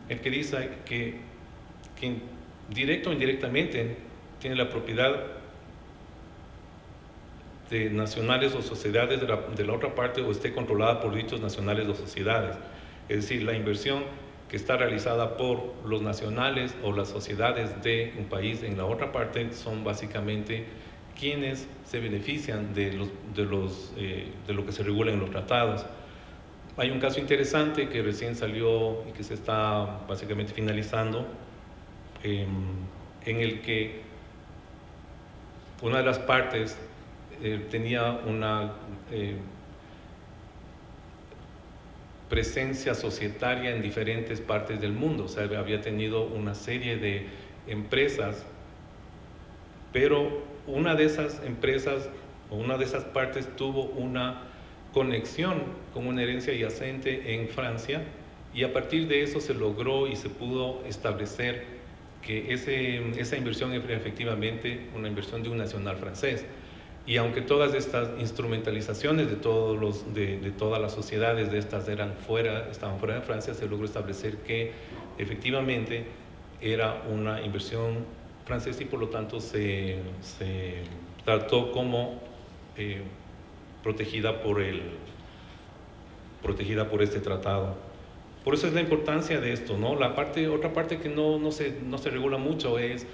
el que dice que quien directo o indirectamente tiene la propiedad de nacionales o sociedades de la otra parte, o esté controlada por dichos nacionales o sociedades. Es decir, la inversión que está realizada por los nacionales o las sociedades de un país en la otra parte son básicamente quienes se benefician de lo que se regula en los tratados. Hay un caso interesante que recién salió y que se está básicamente finalizando, en el que una de las partes tenía una presencia societaria en diferentes partes del mundo, o sea, había tenido una serie de empresas, pero una de esas empresas o una de esas partes tuvo una conexión con una herencia yacente en Francia, y a partir de eso se logró y se pudo establecer que esa inversión era efectivamente una inversión de un nacional francés. Y aunque todas estas instrumentalizaciones de todas las sociedades de estas estaban fuera de Francia, se logró establecer que efectivamente era una inversión francesa, y por lo tanto se trató como protegida por este tratado. Por eso es la importancia de esto, ¿no? Otra parte que no se regula mucho es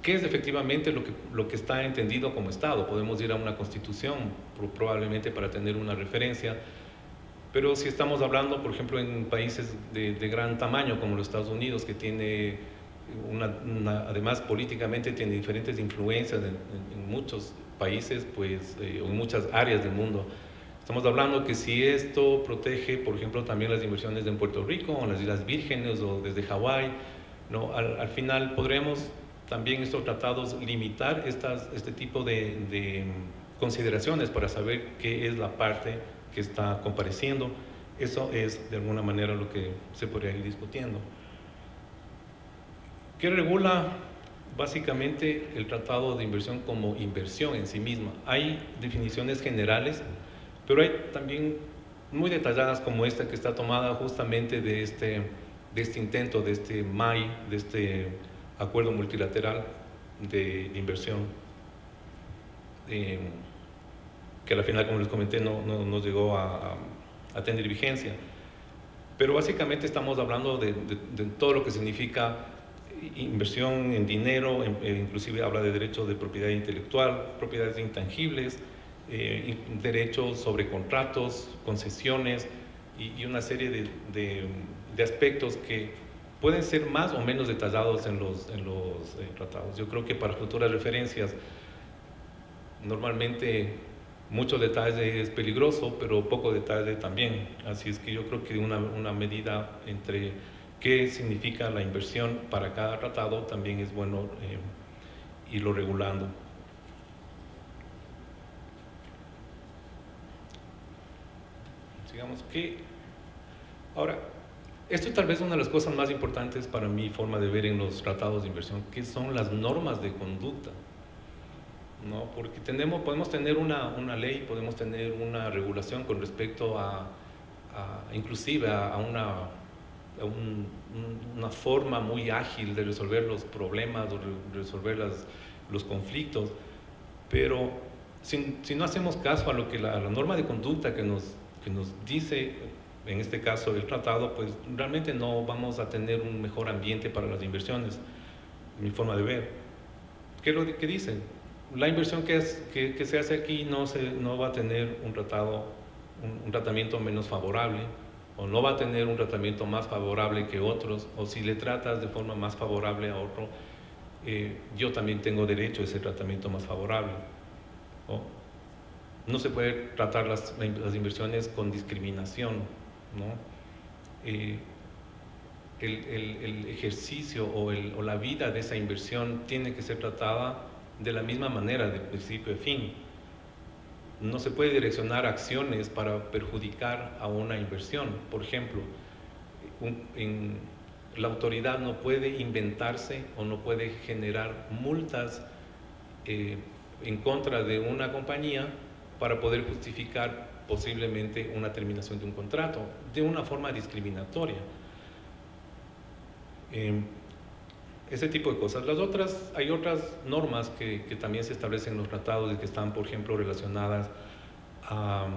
qué es efectivamente lo que está entendido como Estado. Podemos ir a una constitución probablemente para tener una referencia, pero si estamos hablando, por ejemplo, en países de gran tamaño como los Estados Unidos, que tiene además políticamente tiene diferentes influencias en muchos países, pues, o en muchas áreas del mundo. Estamos hablando que si esto protege, por ejemplo, también las inversiones en Puerto Rico, o en las Islas Vírgenes, o desde Hawái, ¿no? Al final podremos también estos tratados limitar este tipo de consideraciones para saber qué es la parte que está compareciendo. Eso es de alguna manera lo que se podría ir discutiendo. ¿Qué regula básicamente el tratado de inversión como inversión en sí misma? Hay definiciones generales Pero hay también muy detalladas como esta que está tomada justamente de este intento, de este MAI, de este acuerdo multilateral de inversión, que al final, como les comenté, no llegó a tener vigencia. Pero básicamente estamos hablando de todo lo que significa inversión en dinero, inclusive habla de derechos de propiedad intelectual, propiedades intangibles, derechos sobre contratos, concesiones y una serie de aspectos que pueden ser más o menos detallados en los tratados. Yo creo que para futuras referencias, normalmente mucho detalle es peligroso, pero poco detalle también. Así es que yo creo que una medida entre qué significa la inversión para cada tratado también es bueno irlo regulando. Digamos que ahora, esto tal vez es una de las cosas más importantes para mi forma de ver en los tratados de inversión, que son las normas de conducta, ¿no? Porque podemos tener una ley, podemos tener una regulación con respecto inclusive a una forma muy ágil de resolver los problemas, de resolver los conflictos, pero si no hacemos caso a lo que la norma de conducta que nos dice, en este caso el tratado, pues realmente no vamos a tener un mejor ambiente para las inversiones, mi forma de ver. ¿Qué es lo que dicen? La inversión que se hace aquí no va a tener un tratamiento menos favorable, o no va a tener un tratamiento más favorable que otros, o si le tratas de forma más favorable a otro, yo también tengo derecho a ese tratamiento más favorable, ¿no? No se puede tratar las inversiones con discriminación, ¿no? El ejercicio o la vida de esa inversión tiene que ser tratada de la misma manera, de principio a fin. No se puede direccionar acciones para perjudicar a una inversión. Por ejemplo, la autoridad no puede inventarse o no puede generar multas en contra de una compañía para poder justificar posiblemente una terminación de un contrato de una forma discriminatoria. Ese tipo de cosas. Hay otras normas que también se establecen en los tratados y que están, por ejemplo, relacionadas a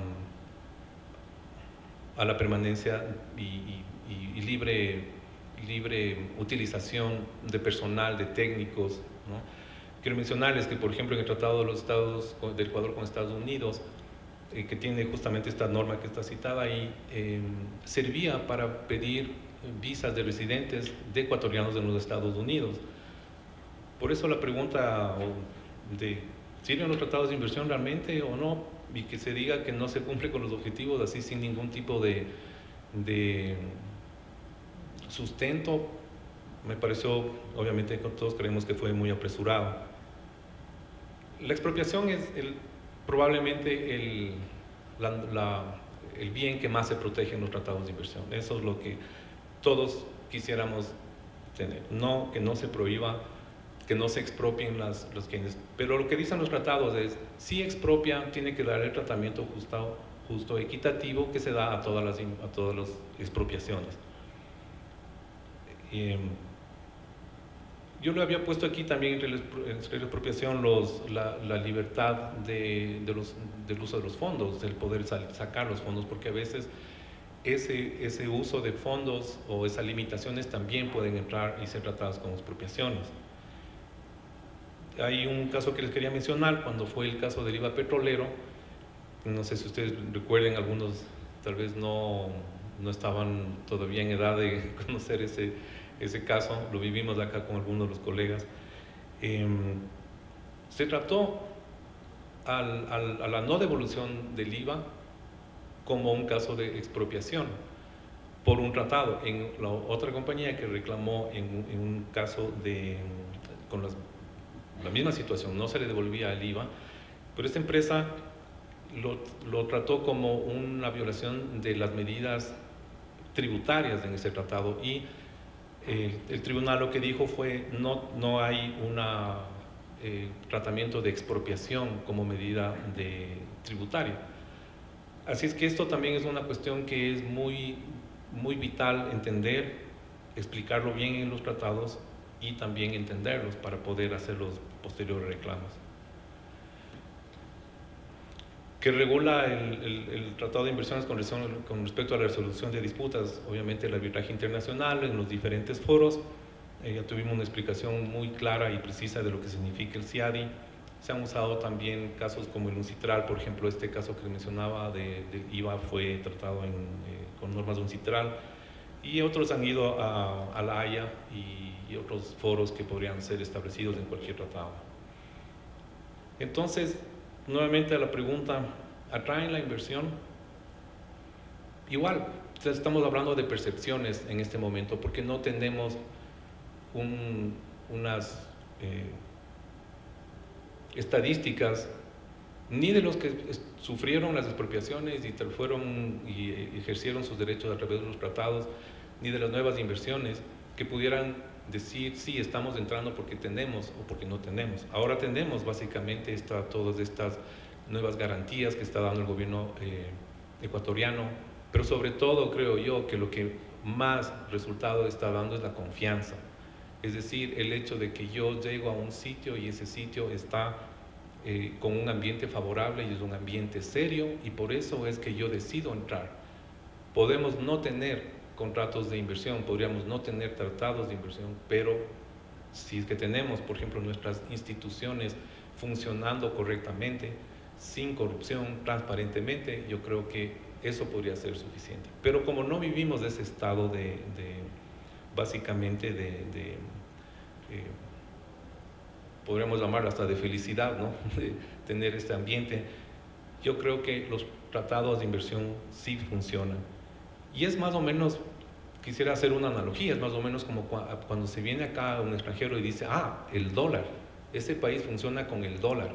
la permanencia y libre utilización de personal, de técnicos, ¿no? Quiero mencionarles que, por ejemplo, en el Tratado de los Estados del Ecuador con Estados Unidos, que tiene justamente esta norma que está citada ahí, servía para pedir visas de residentes de ecuatorianos en los Estados Unidos. Por eso la pregunta de ¿sirven los tratados de inversión realmente o no? Y que se diga que no se cumple con los objetivos así sin ningún tipo de sustento, me pareció, obviamente todos creemos que fue muy apresurado. La expropiación es probablemente el bien que más se protege en los tratados de inversión. Eso es lo que todos quisiéramos tener. No, que no se prohíba, que no se expropien los bienes. Pero lo que dicen los tratados es, si expropian, tiene que dar el tratamiento justo, equitativo que se da a todas las expropiaciones. Yo lo había puesto aquí también entre la expropiación la libertad del uso de los fondos, del poder sacar los fondos, porque a veces ese uso de fondos o esas limitaciones también pueden entrar y ser tratadas como expropiaciones. Hay un caso que les quería mencionar, cuando fue el caso del IVA petrolero. No sé si ustedes recuerden, algunos tal vez no estaban todavía en edad de conocer ese caso, lo vivimos acá con algunos de los colegas. Se trató a la no devolución del IVA como un caso de expropiación por un tratado. En la otra compañía que reclamó en un caso con la misma situación, no se le devolvía el IVA, pero esta empresa lo trató como una violación de las medidas tributarias en ese tratado, y el tribunal lo que dijo fue no hay un tratamiento de expropiación como medida tributaria. Así es que esto también es una cuestión que es muy vital entender, explicarlo bien en los tratados y también entenderlos para poder hacer los posteriores reclamos. Que regula el Tratado de Inversiones con respecto a la resolución de disputas, obviamente el arbitraje internacional en los diferentes foros. Ya tuvimos una explicación muy clara y precisa de lo que significa el CIADI. Se han usado también casos como el UNCITRAL, por ejemplo, este caso que mencionaba del IVA fue tratado con normas de UNCITRAL, y otros han ido a la Haya y otros foros que podrían ser establecidos en cualquier tratado. Entonces, nuevamente a la pregunta, ¿atraen la inversión? Igual, estamos hablando de percepciones en este momento, porque no tenemos unas estadísticas ni de los que sufrieron las expropiaciones y ejercieron sus derechos a través de los tratados, ni de las nuevas inversiones que pudieran decir, sí, estamos entrando porque tenemos o porque no tenemos. Ahora tenemos básicamente todas estas nuevas garantías que está dando el gobierno ecuatoriano, pero sobre todo creo yo que lo que más resultado está dando es la confianza. Es decir, el hecho de que yo llego a un sitio y ese sitio está con un ambiente favorable y es un ambiente serio, y por eso es que yo decido entrar. Podemos no tener contratos de inversión, podríamos no tener tratados de inversión, pero si es que tenemos, por ejemplo, nuestras instituciones funcionando correctamente, sin corrupción, transparentemente, yo creo que eso podría ser suficiente. Pero como no vivimos de ese estado básicamente podríamos llamarlo hasta de felicidad, ¿no? De tener este ambiente, yo creo que los tratados de inversión sí funcionan. Y es más o menos, quisiera hacer una analogía, es más o menos como cuando se viene acá un extranjero y dice, el dólar, ese país funciona con el dólar,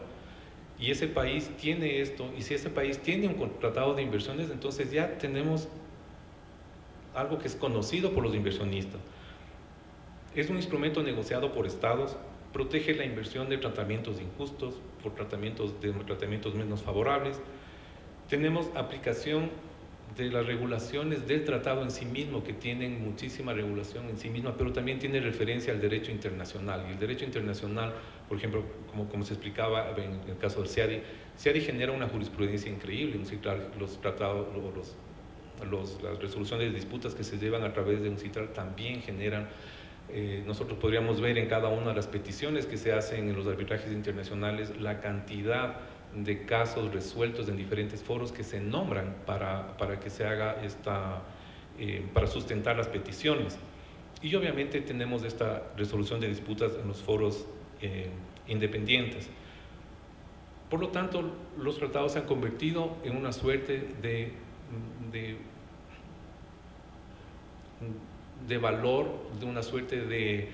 y ese país tiene esto, y si ese país tiene un tratado de inversiones, entonces ya tenemos algo que es conocido por los inversionistas. Es un instrumento negociado por estados, protege la inversión de tratamientos injustos, por tratamientos menos favorables. Tenemos aplicación de las regulaciones del tratado en sí mismo, que tienen muchísima regulación en sí misma, pero también tiene referencia al derecho internacional. Y el derecho internacional, por ejemplo, como se explicaba en el caso del CIADI genera una jurisprudencia increíble. Los tratados, las resoluciones de disputas que se llevan a través de UNCITRAL también generan. Nosotros podríamos ver en cada una de las peticiones que se hacen en los arbitrajes internacionales la cantidad de casos resueltos en diferentes foros que se nombran para que se haga para sustentar las peticiones. Y obviamente tenemos esta resolución de disputas en los foros independientes. Por lo tanto, los tratados se han convertido en una suerte de valor, de una suerte de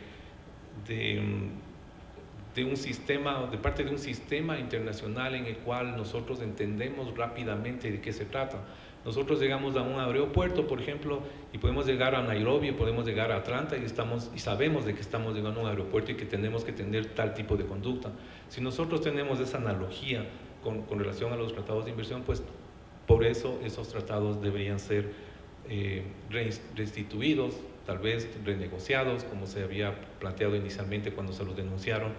un sistema, de parte de un sistema internacional en el cual nosotros entendemos rápidamente de qué se trata. Nosotros llegamos a un aeropuerto, por ejemplo, y podemos llegar a Nairobi, podemos llegar a Atlanta y sabemos de que estamos llegando a un aeropuerto y que tenemos que tener tal tipo de conducta. Si nosotros tenemos esa analogía con relación a los tratados de inversión, pues por eso esos tratados deberían ser restituidos, tal vez renegociados, como se había planteado inicialmente cuando se los denunciaron.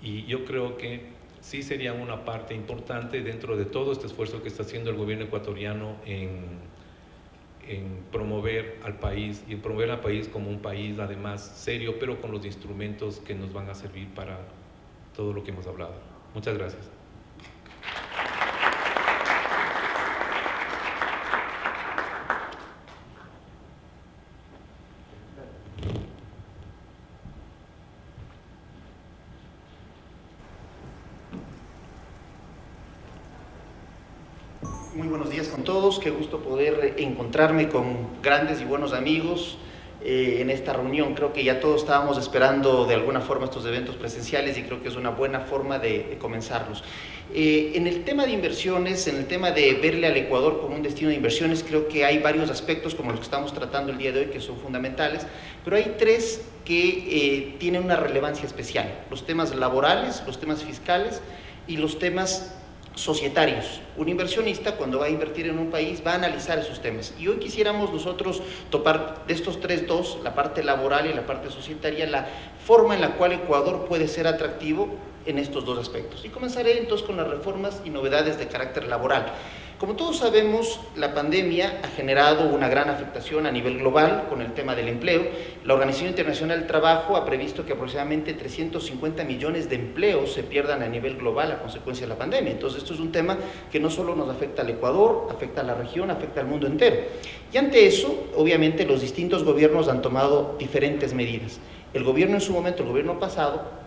Y yo creo que sí sería una parte importante dentro de todo este esfuerzo que está haciendo el gobierno ecuatoriano en promover al país, y en promover al país como un país además serio, pero con los instrumentos que nos van a servir para todo lo que hemos hablado. Muchas gracias. Muy buenos días con todos, qué gusto poder encontrarme con grandes y buenos amigos en esta reunión. Creo que ya todos estábamos esperando de alguna forma estos eventos presenciales y creo que es una buena forma de comenzarlos. En el tema de inversiones, en el tema de verle al Ecuador como un destino de inversiones, creo que hay varios aspectos como los que estamos tratando el día de hoy que son fundamentales, pero hay tres que tienen una relevancia especial: los temas laborales, los temas fiscales y los temas societarios. Un inversionista, cuando va a invertir en un país, va a analizar esos temas. Y hoy quisiéramos nosotros topar de estos dos, la parte laboral y la parte societaria, la forma en la cual Ecuador puede ser atractivo en estos dos aspectos. Y comenzaré entonces con las reformas y novedades de carácter laboral. Como todos sabemos, la pandemia ha generado una gran afectación a nivel global con el tema del empleo. La Organización Internacional del Trabajo ha previsto que aproximadamente 350 millones de empleos se pierdan a nivel global a consecuencia de la pandemia. Entonces, esto es un tema que no solo nos afecta al Ecuador, afecta a la región, afecta al mundo entero. Y ante eso, obviamente, los distintos gobiernos han tomado diferentes medidas. El gobierno en su momento, el gobierno pasado,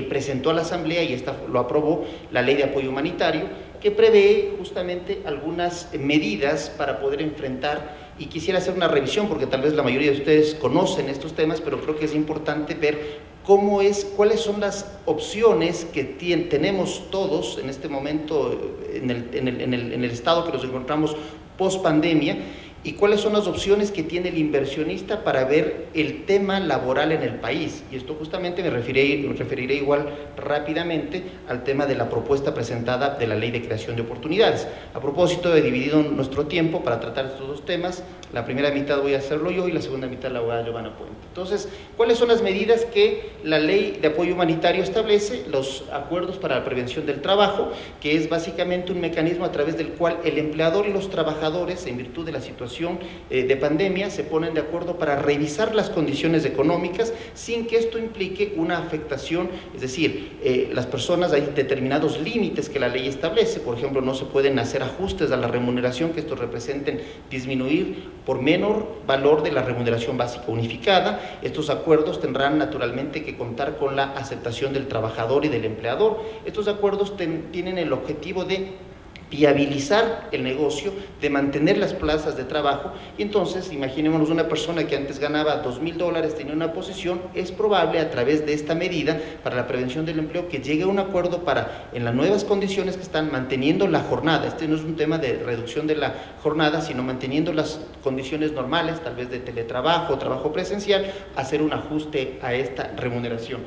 presentó a la Asamblea, y esta lo aprobó, la Ley de Apoyo Humanitario, que prevé justamente algunas medidas para poder enfrentar, y quisiera hacer una revisión porque tal vez la mayoría de ustedes conocen estos temas, pero creo que es importante ver cuáles son las opciones que tenemos todos en este momento en el estado que nos encontramos post pandemia, y cuáles son las opciones que tiene el inversionista para ver el tema laboral en el país. Y esto justamente me referiré igual rápidamente al tema de la propuesta presentada de la Ley de Creación de Oportunidades. A propósito, he dividido nuestro tiempo para tratar estos dos temas. La primera mitad voy a hacerlo yo y la segunda mitad la voy a Giovanna Puente. Entonces, ¿cuáles son las medidas que la Ley de Apoyo Humanitario establece? Los acuerdos para la prevención del trabajo, que es básicamente un mecanismo a través del cual el empleador y los trabajadores, en virtud de la situación de pandemia, se ponen de acuerdo para revisar las condiciones económicas sin que esto implique una afectación, es decir, las personas, hay determinados límites que la ley establece. Por ejemplo, no se pueden hacer ajustes a la remuneración que estos representen disminuir por menor valor de la remuneración básica unificada. Estos acuerdos tendrán naturalmente que contar con la aceptación del trabajador y del empleador. Estos acuerdos tienen el objetivo de viabilizar el negocio, de mantener las plazas de trabajo. Y entonces, imaginémonos una persona que antes ganaba $2,000, tenía una posición, es probable a través de esta medida para la prevención del empleo que llegue a un acuerdo para, en las nuevas condiciones que están, manteniendo la jornada. Este no es un tema de reducción de la jornada, sino manteniendo las condiciones normales, tal vez de teletrabajo, trabajo presencial, hacer un ajuste a esta remuneración.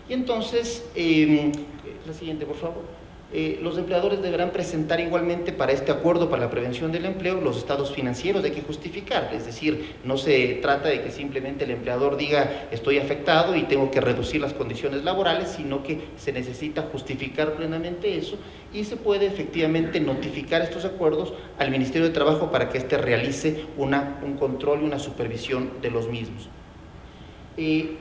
Y entonces, la siguiente, por favor. Los empleadores deberán presentar igualmente para este acuerdo para la prevención del empleo los estados financieros, hay que justificar, es decir, no se trata de que simplemente el empleador diga estoy afectado y tengo que reducir las condiciones laborales, sino que se necesita justificar plenamente eso, y se puede efectivamente notificar estos acuerdos al Ministerio de Trabajo para que éste realice un control y una supervisión de los mismos.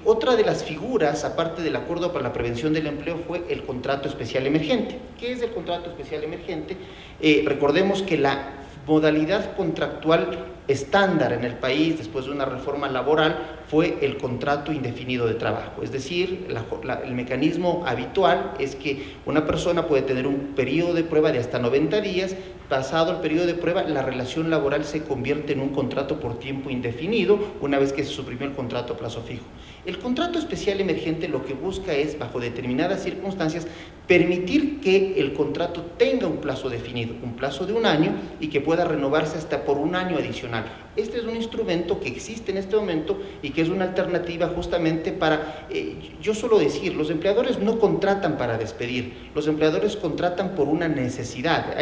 Otra de las figuras, aparte del acuerdo para la prevención del empleo, fue el contrato especial emergente. ¿Qué es el contrato especial emergente? Recordemos que la modalidad contractual estándar en el país después de una reforma laboral fue el contrato indefinido de trabajo, es decir, el mecanismo habitual es que una persona puede tener un periodo de prueba de hasta 90 días, pasado el periodo de prueba la relación laboral se convierte en un contrato por tiempo indefinido una vez que se suprimió el contrato a plazo fijo. El contrato especial emergente lo que busca es, bajo determinadas circunstancias, permitir que el contrato tenga un plazo definido, un plazo de 1 año, y que pueda renovarse hasta por 1 año adicional. Este es un instrumento que existe en este momento y que es una alternativa justamente para, yo suelo decir, los empleadores no contratan para despedir, los empleadores contratan por una necesidad.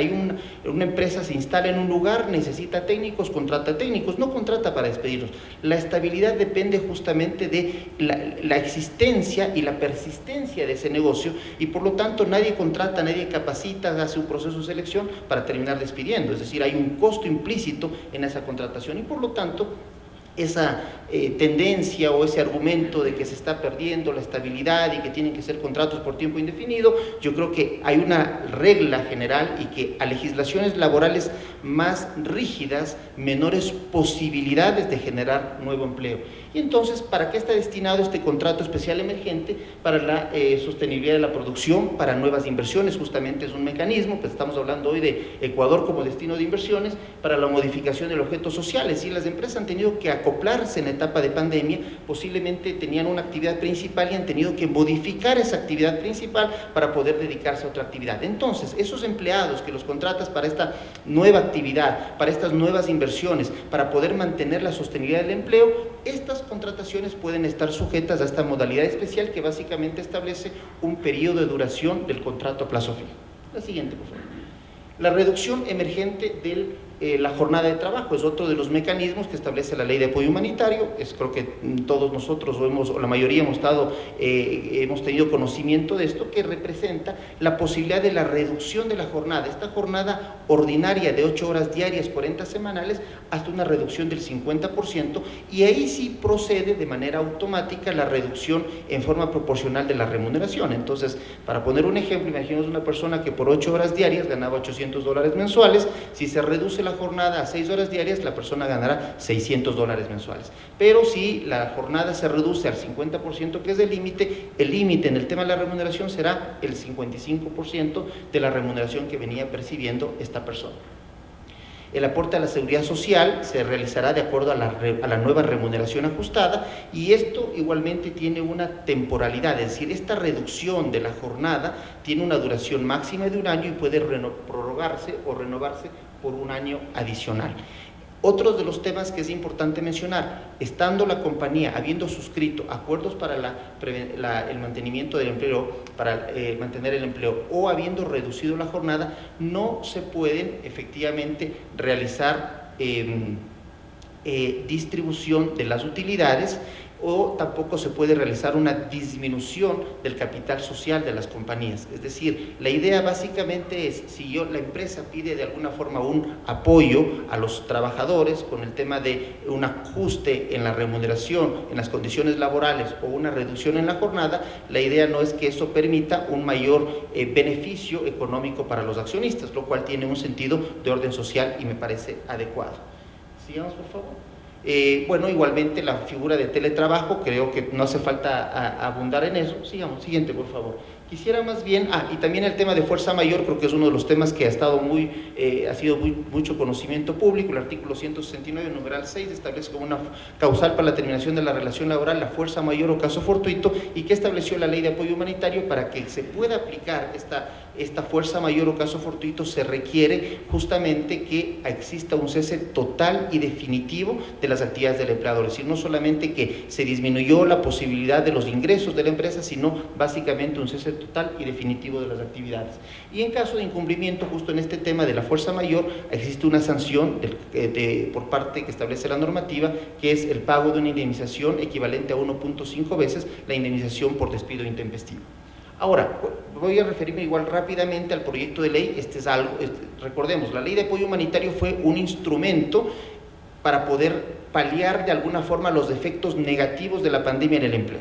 Una empresa se instala en un lugar, necesita técnicos, contrata técnicos, no contrata para despedirlos. La estabilidad depende justamente de la existencia y la persistencia de ese negocio, y por lo tanto nadie contrata, nadie capacita, hace un proceso de selección para terminar despidiendo, es decir, hay un costo implícito en esa contratación, y por lo tanto esa tendencia o ese argumento de que se está perdiendo la estabilidad y que tienen que ser contratos por tiempo indefinido, yo creo que hay una regla general y que a legislaciones laborales más rígidas, menores posibilidades de generar nuevo empleo. Y entonces, ¿para qué está destinado este contrato especial emergente? Para la sostenibilidad de la producción, para nuevas inversiones, justamente es un mecanismo, pues estamos hablando hoy de Ecuador como destino de inversiones, para la modificación del objeto social, es decir, las empresas han tenido que acoplarse en etapa de pandemia, posiblemente tenían una actividad principal y han tenido que modificar esa actividad principal para poder dedicarse a otra actividad. Entonces, esos empleados que los contratas para esta nueva actividad, para estas nuevas inversiones, para poder mantener la sostenibilidad del empleo, estas contrataciones pueden estar sujetas a esta modalidad especial que básicamente establece un periodo de duración del contrato a plazo fijo. La siguiente, por favor. La reducción emergente de la jornada de trabajo es otro de los mecanismos que establece la Ley de Apoyo Humanitario. Creo que todos nosotros o la mayoría hemos tenido conocimiento de esto, que representa la posibilidad de la reducción de la jornada, esta jornada ordinaria de 8 horas diarias, 40 semanales, hasta una reducción del 50%, y ahí sí procede de manera automática la reducción en forma proporcional de la remuneración. Entonces, para poner un ejemplo, imaginemos una persona que por 8 horas diarias ganaba $800 mensuales. Si se reduce la jornada a 6 horas diarias, la persona ganará $600 mensuales. Pero si la jornada se reduce al 50%, que es el límite en el tema de la remuneración será el 55% de la remuneración que venía percibiendo esta persona. El aporte a la seguridad social se realizará de acuerdo a la nueva remuneración ajustada, y esto igualmente tiene una temporalidad, es decir, esta reducción de la jornada tiene una duración máxima de 1 año y puede prorrogarse o renovarse por 1 año adicional. Otro de los temas que es importante mencionar: estando la compañía habiendo suscrito acuerdos para el mantenimiento del empleo, para mantener el empleo, o habiendo reducido la jornada, no se pueden efectivamente realizar distribución de las utilidades, o tampoco se puede realizar una disminución del capital social de las compañías. Es decir, la idea básicamente es, si la empresa pide de alguna forma un apoyo a los trabajadores con el tema de un ajuste en la remuneración, en las condiciones laborales, o una reducción en la jornada, la idea no es que eso permita un mayor beneficio económico para los accionistas, lo cual tiene un sentido de orden social y me parece adecuado. Sigamos, por favor. Bueno, igualmente la figura de teletrabajo, creo que no hace falta abundar en eso. Sigamos, siguiente, por favor. Quisiera más bien, y también el tema de fuerza mayor, creo que es uno de los temas que ha sido mucho conocimiento público. El artículo 169, numeral 6, establece como una causal para la terminación de la relación laboral la fuerza mayor o caso fortuito, y que estableció la Ley de Apoyo Humanitario. Para que se pueda aplicar esta fuerza mayor o caso fortuito, se requiere justamente que exista un cese total y definitivo de las actividades del empleador. Es decir, no solamente que se disminuyó la posibilidad de los ingresos de la empresa, sino básicamente un cese total y definitivo de las actividades. Y en caso de incumplimiento, justo en este tema de la fuerza mayor, existe una sanción por parte que establece la normativa, que es el pago de una indemnización equivalente a 1.5 veces la indemnización por despido intempestivo. Ahora, voy a referirme igual rápidamente al proyecto de ley. Recordemos, la Ley de Apoyo Humanitario fue un instrumento para poder paliar de alguna forma los efectos negativos de la pandemia en el empleo.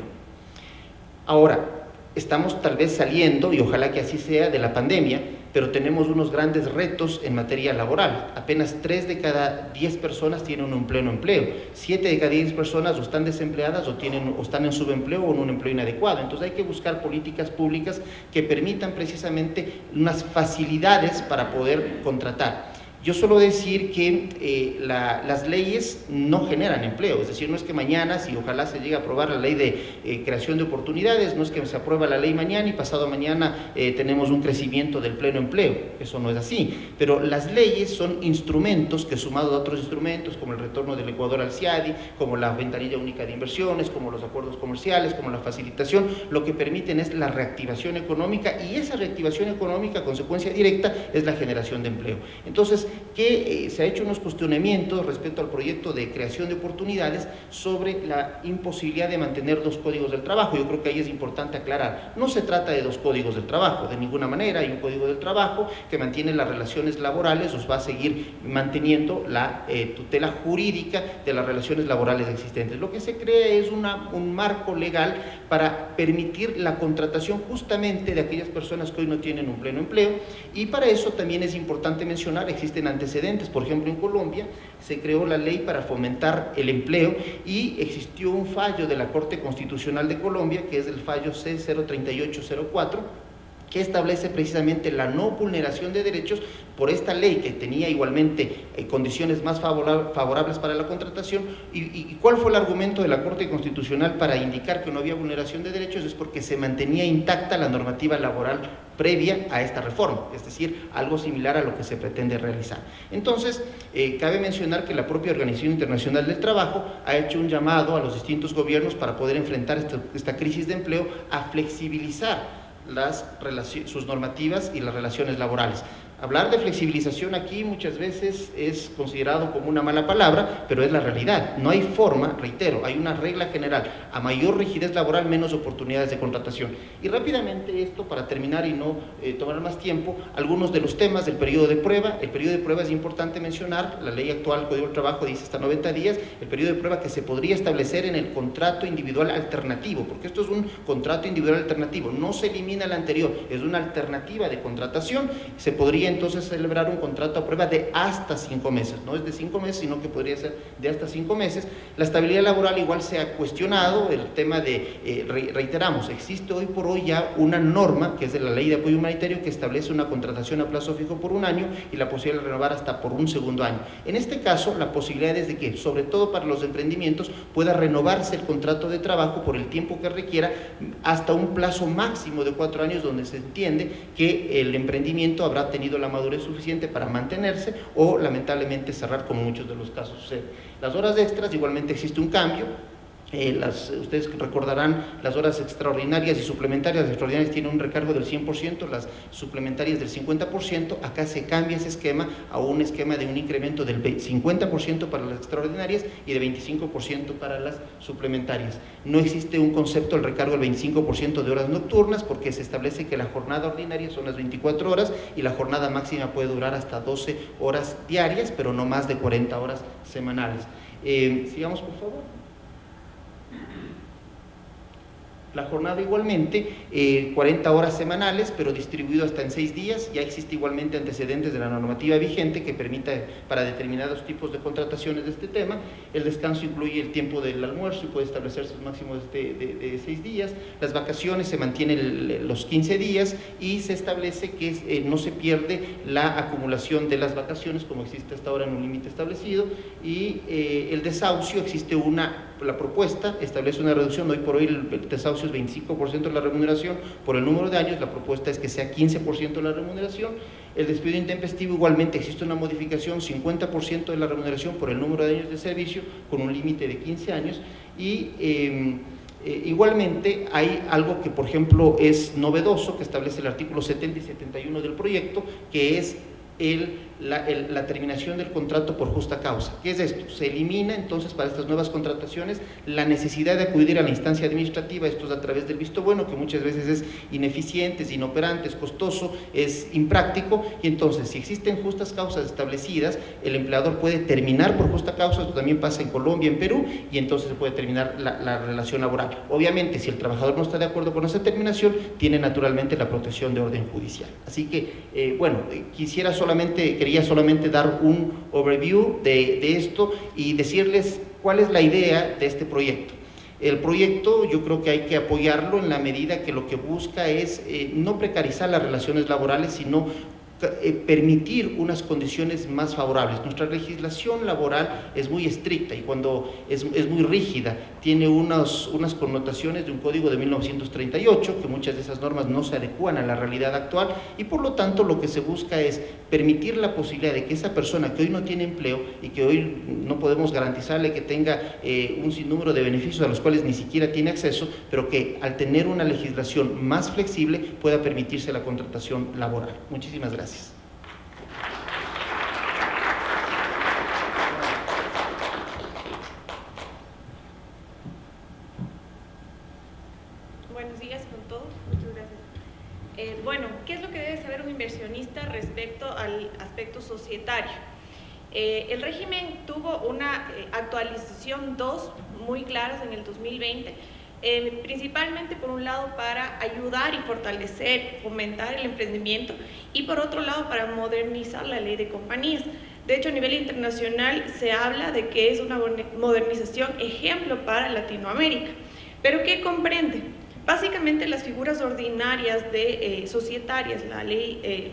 Ahora, estamos tal vez saliendo, y ojalá que así sea, de la pandemia, pero tenemos unos grandes retos en materia laboral. Apenas 3 de cada 10 personas tienen un pleno empleo, 7 de cada 10 personas o están desempleadas o están en subempleo o en un empleo inadecuado. Entonces hay que buscar políticas públicas que permitan precisamente unas facilidades para poder contratar. Yo suelo decir que las leyes no generan empleo, es decir, no es que mañana, si ojalá se llegue a aprobar la ley de creación de oportunidades, no es que se aprueba la ley mañana y pasado mañana tenemos un crecimiento del pleno empleo. Eso no es así, pero las leyes son instrumentos que, sumados a otros instrumentos como el retorno del Ecuador al CIADI, como la ventanilla única de inversiones, como los acuerdos comerciales, como la facilitación, lo que permiten es la reactivación económica, y esa reactivación económica, consecuencia directa, es la generación de empleo. Entonces, que se ha hecho unos cuestionamientos respecto al proyecto de creación de oportunidades sobre la imposibilidad de mantener 2 códigos del trabajo. Yo creo que ahí es importante aclarar, no se trata de 2 códigos del trabajo, de ninguna manera. Hay un código del trabajo que mantiene las relaciones laborales, os va a seguir manteniendo la tutela jurídica de las relaciones laborales existentes. Lo que se crea es un marco legal para permitir la contratación justamente de aquellas personas que hoy no tienen un pleno empleo, y para eso también es importante mencionar, existen antecedentes. Por ejemplo, en Colombia se creó la ley para fomentar el empleo, y existió un fallo de la Corte Constitucional de Colombia, que es el fallo C03804, que establece precisamente la no vulneración de derechos por esta ley, que tenía igualmente condiciones más favorables para la contratación. ¿Y cuál fue el argumento de la Corte Constitucional para indicar que no había vulneración de derechos? Es porque se mantenía intacta la normativa laboral previa a esta reforma, es decir, algo similar a lo que se pretende realizar. Entonces, cabe mencionar que la propia Organización Internacional del Trabajo ha hecho un llamado a los distintos gobiernos para poder enfrentar esta crisis de empleo, a flexibilizar sus normativas y las relaciones laborales. Hablar de flexibilización aquí muchas veces es considerado como una mala palabra, pero es la realidad. No hay forma, reitero, hay una regla general. A mayor rigidez laboral, menos oportunidades de contratación. Y rápidamente esto, para terminar y no tomar más tiempo, algunos de los temas del periodo de prueba. El periodo de prueba es importante mencionar, la ley actual, Código del Trabajo, dice hasta 90 días, el periodo de prueba que se podría establecer en el contrato individual alternativo, porque esto es un contrato individual alternativo, no se elimina el anterior, es una alternativa de contratación. Se podría entonces celebrar un contrato a prueba de hasta 5 meses, no es de 5 meses, sino que podría ser de hasta 5 meses. La estabilidad laboral igual se ha cuestionado, el tema de, reiteramos, existe hoy por hoy ya una norma, que es de la Ley de Apoyo Humanitario, que establece una contratación a plazo fijo por 1 año y la posibilidad de renovar hasta por un segundo año. En este caso, la posibilidad es de que, sobre todo para los emprendimientos, pueda renovarse el contrato de trabajo por el tiempo que requiera, hasta un plazo máximo de 4 años, donde se entiende que el emprendimiento habrá tenido la madurez suficiente para mantenerse o lamentablemente cerrar, como muchos de los casos sucede. Las horas extras, igualmente existe un cambio. Ustedes recordarán las horas extraordinarias y suplementarias. Las extraordinarias tienen un recargo del 100%, las suplementarias del 50%. Acá se cambia ese esquema a un esquema de un incremento del 50% para las extraordinarias y de 25% para las suplementarias. No existe un concepto del recargo del 25% de horas nocturnas, porque se establece que la jornada ordinaria son las 24 horas y la jornada máxima puede durar hasta 12 horas diarias, pero no más de 40 horas semanales. Sigamos, por favor. La jornada igualmente, 40 horas semanales, pero distribuido hasta en 6 días. Ya existe igualmente antecedentes de la normativa vigente que permite para determinados tipos de contrataciones de este tema. El descanso incluye el tiempo del almuerzo y puede establecerse un máximo de 6 días. Las vacaciones se mantienen los 15 días y se establece que no se pierde la acumulación de las vacaciones, como existe hasta ahora en un límite establecido. Y el desahucio, existe la propuesta establece una reducción. Hoy por hoy el desahucio es 25% de la remuneración por el número de años. La propuesta es que sea 15% de la remuneración. El despido intempestivo, igualmente existe una modificación, 50% de la remuneración por el número de años de servicio, con un límite de 15 años. Y igualmente hay algo que, por ejemplo, es novedoso, que establece el artículo 70 y 71 del proyecto, que es la terminación del contrato por justa causa. ¿Qué es esto? Se elimina entonces para estas nuevas contrataciones la necesidad de acudir a la instancia administrativa. Esto es a través del visto bueno, que muchas veces es ineficiente, es inoperante, es costoso, es impráctico. Y entonces, si existen justas causas establecidas, el empleador puede terminar por justa causa. Esto también pasa en Colombia, en Perú, y entonces se puede terminar la relación laboral. Obviamente, si el trabajador no está de acuerdo con esa terminación, tiene naturalmente la protección de orden judicial. Así que, quería solamente dar un overview de esto y decirles cuál es la idea de este proyecto. El proyecto yo creo que hay que apoyarlo en la medida que lo que busca es no precarizar las relaciones laborales, sino permitir unas condiciones más favorables. Nuestra legislación laboral es muy estricta y cuando es muy rígida, tiene unas connotaciones de un código de 1938, que muchas de esas normas no se adecúan a la realidad actual, y por lo tanto lo que se busca es permitir la posibilidad de que esa persona que hoy no tiene empleo y que hoy no podemos garantizarle que tenga un sinnúmero de beneficios a los cuales ni siquiera tiene acceso, pero que al tener una legislación más flexible pueda permitirse la contratación laboral. Muchísimas gracias. Buenos días con todos, muchas gracias. Bueno, ¿qué es lo que debe saber un inversionista respecto al aspecto societario? El régimen tuvo una actualización 2 muy claras en el 2020, principalmente por un lado para ayudar y fortalecer, fomentar el emprendimiento y por otro lado para modernizar la ley de compañías. De hecho, a nivel internacional se habla de que es una modernización ejemplo para Latinoamérica. ¿Pero qué comprende? Básicamente las figuras ordinarias de societarias, la ley,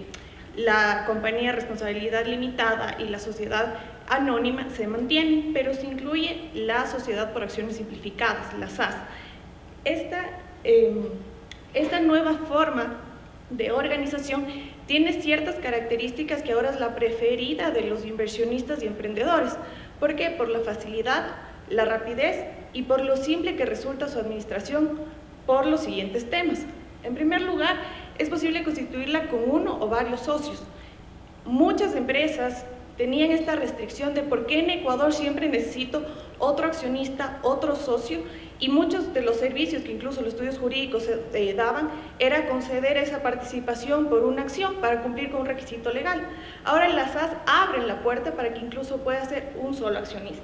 la compañía de responsabilidad limitada y la sociedad anónima se mantienen, pero se incluye la sociedad por acciones simplificadas, la SAS. Esta nueva forma de organización tiene ciertas características que ahora es la preferida de los inversionistas y emprendedores. ¿Por qué? Por la facilidad, la rapidez y por lo simple que resulta su administración por los siguientes temas. En primer lugar, es posible constituirla con uno o varios socios. muchas empresas tenían esta restricción de por qué en Ecuador siempre necesito otro accionista, otro socio, y muchos de los servicios que incluso los estudios jurídicos daban era conceder esa participación por una acción para cumplir con un requisito legal. Ahora las SAS abren la puerta para que incluso pueda ser un solo accionista.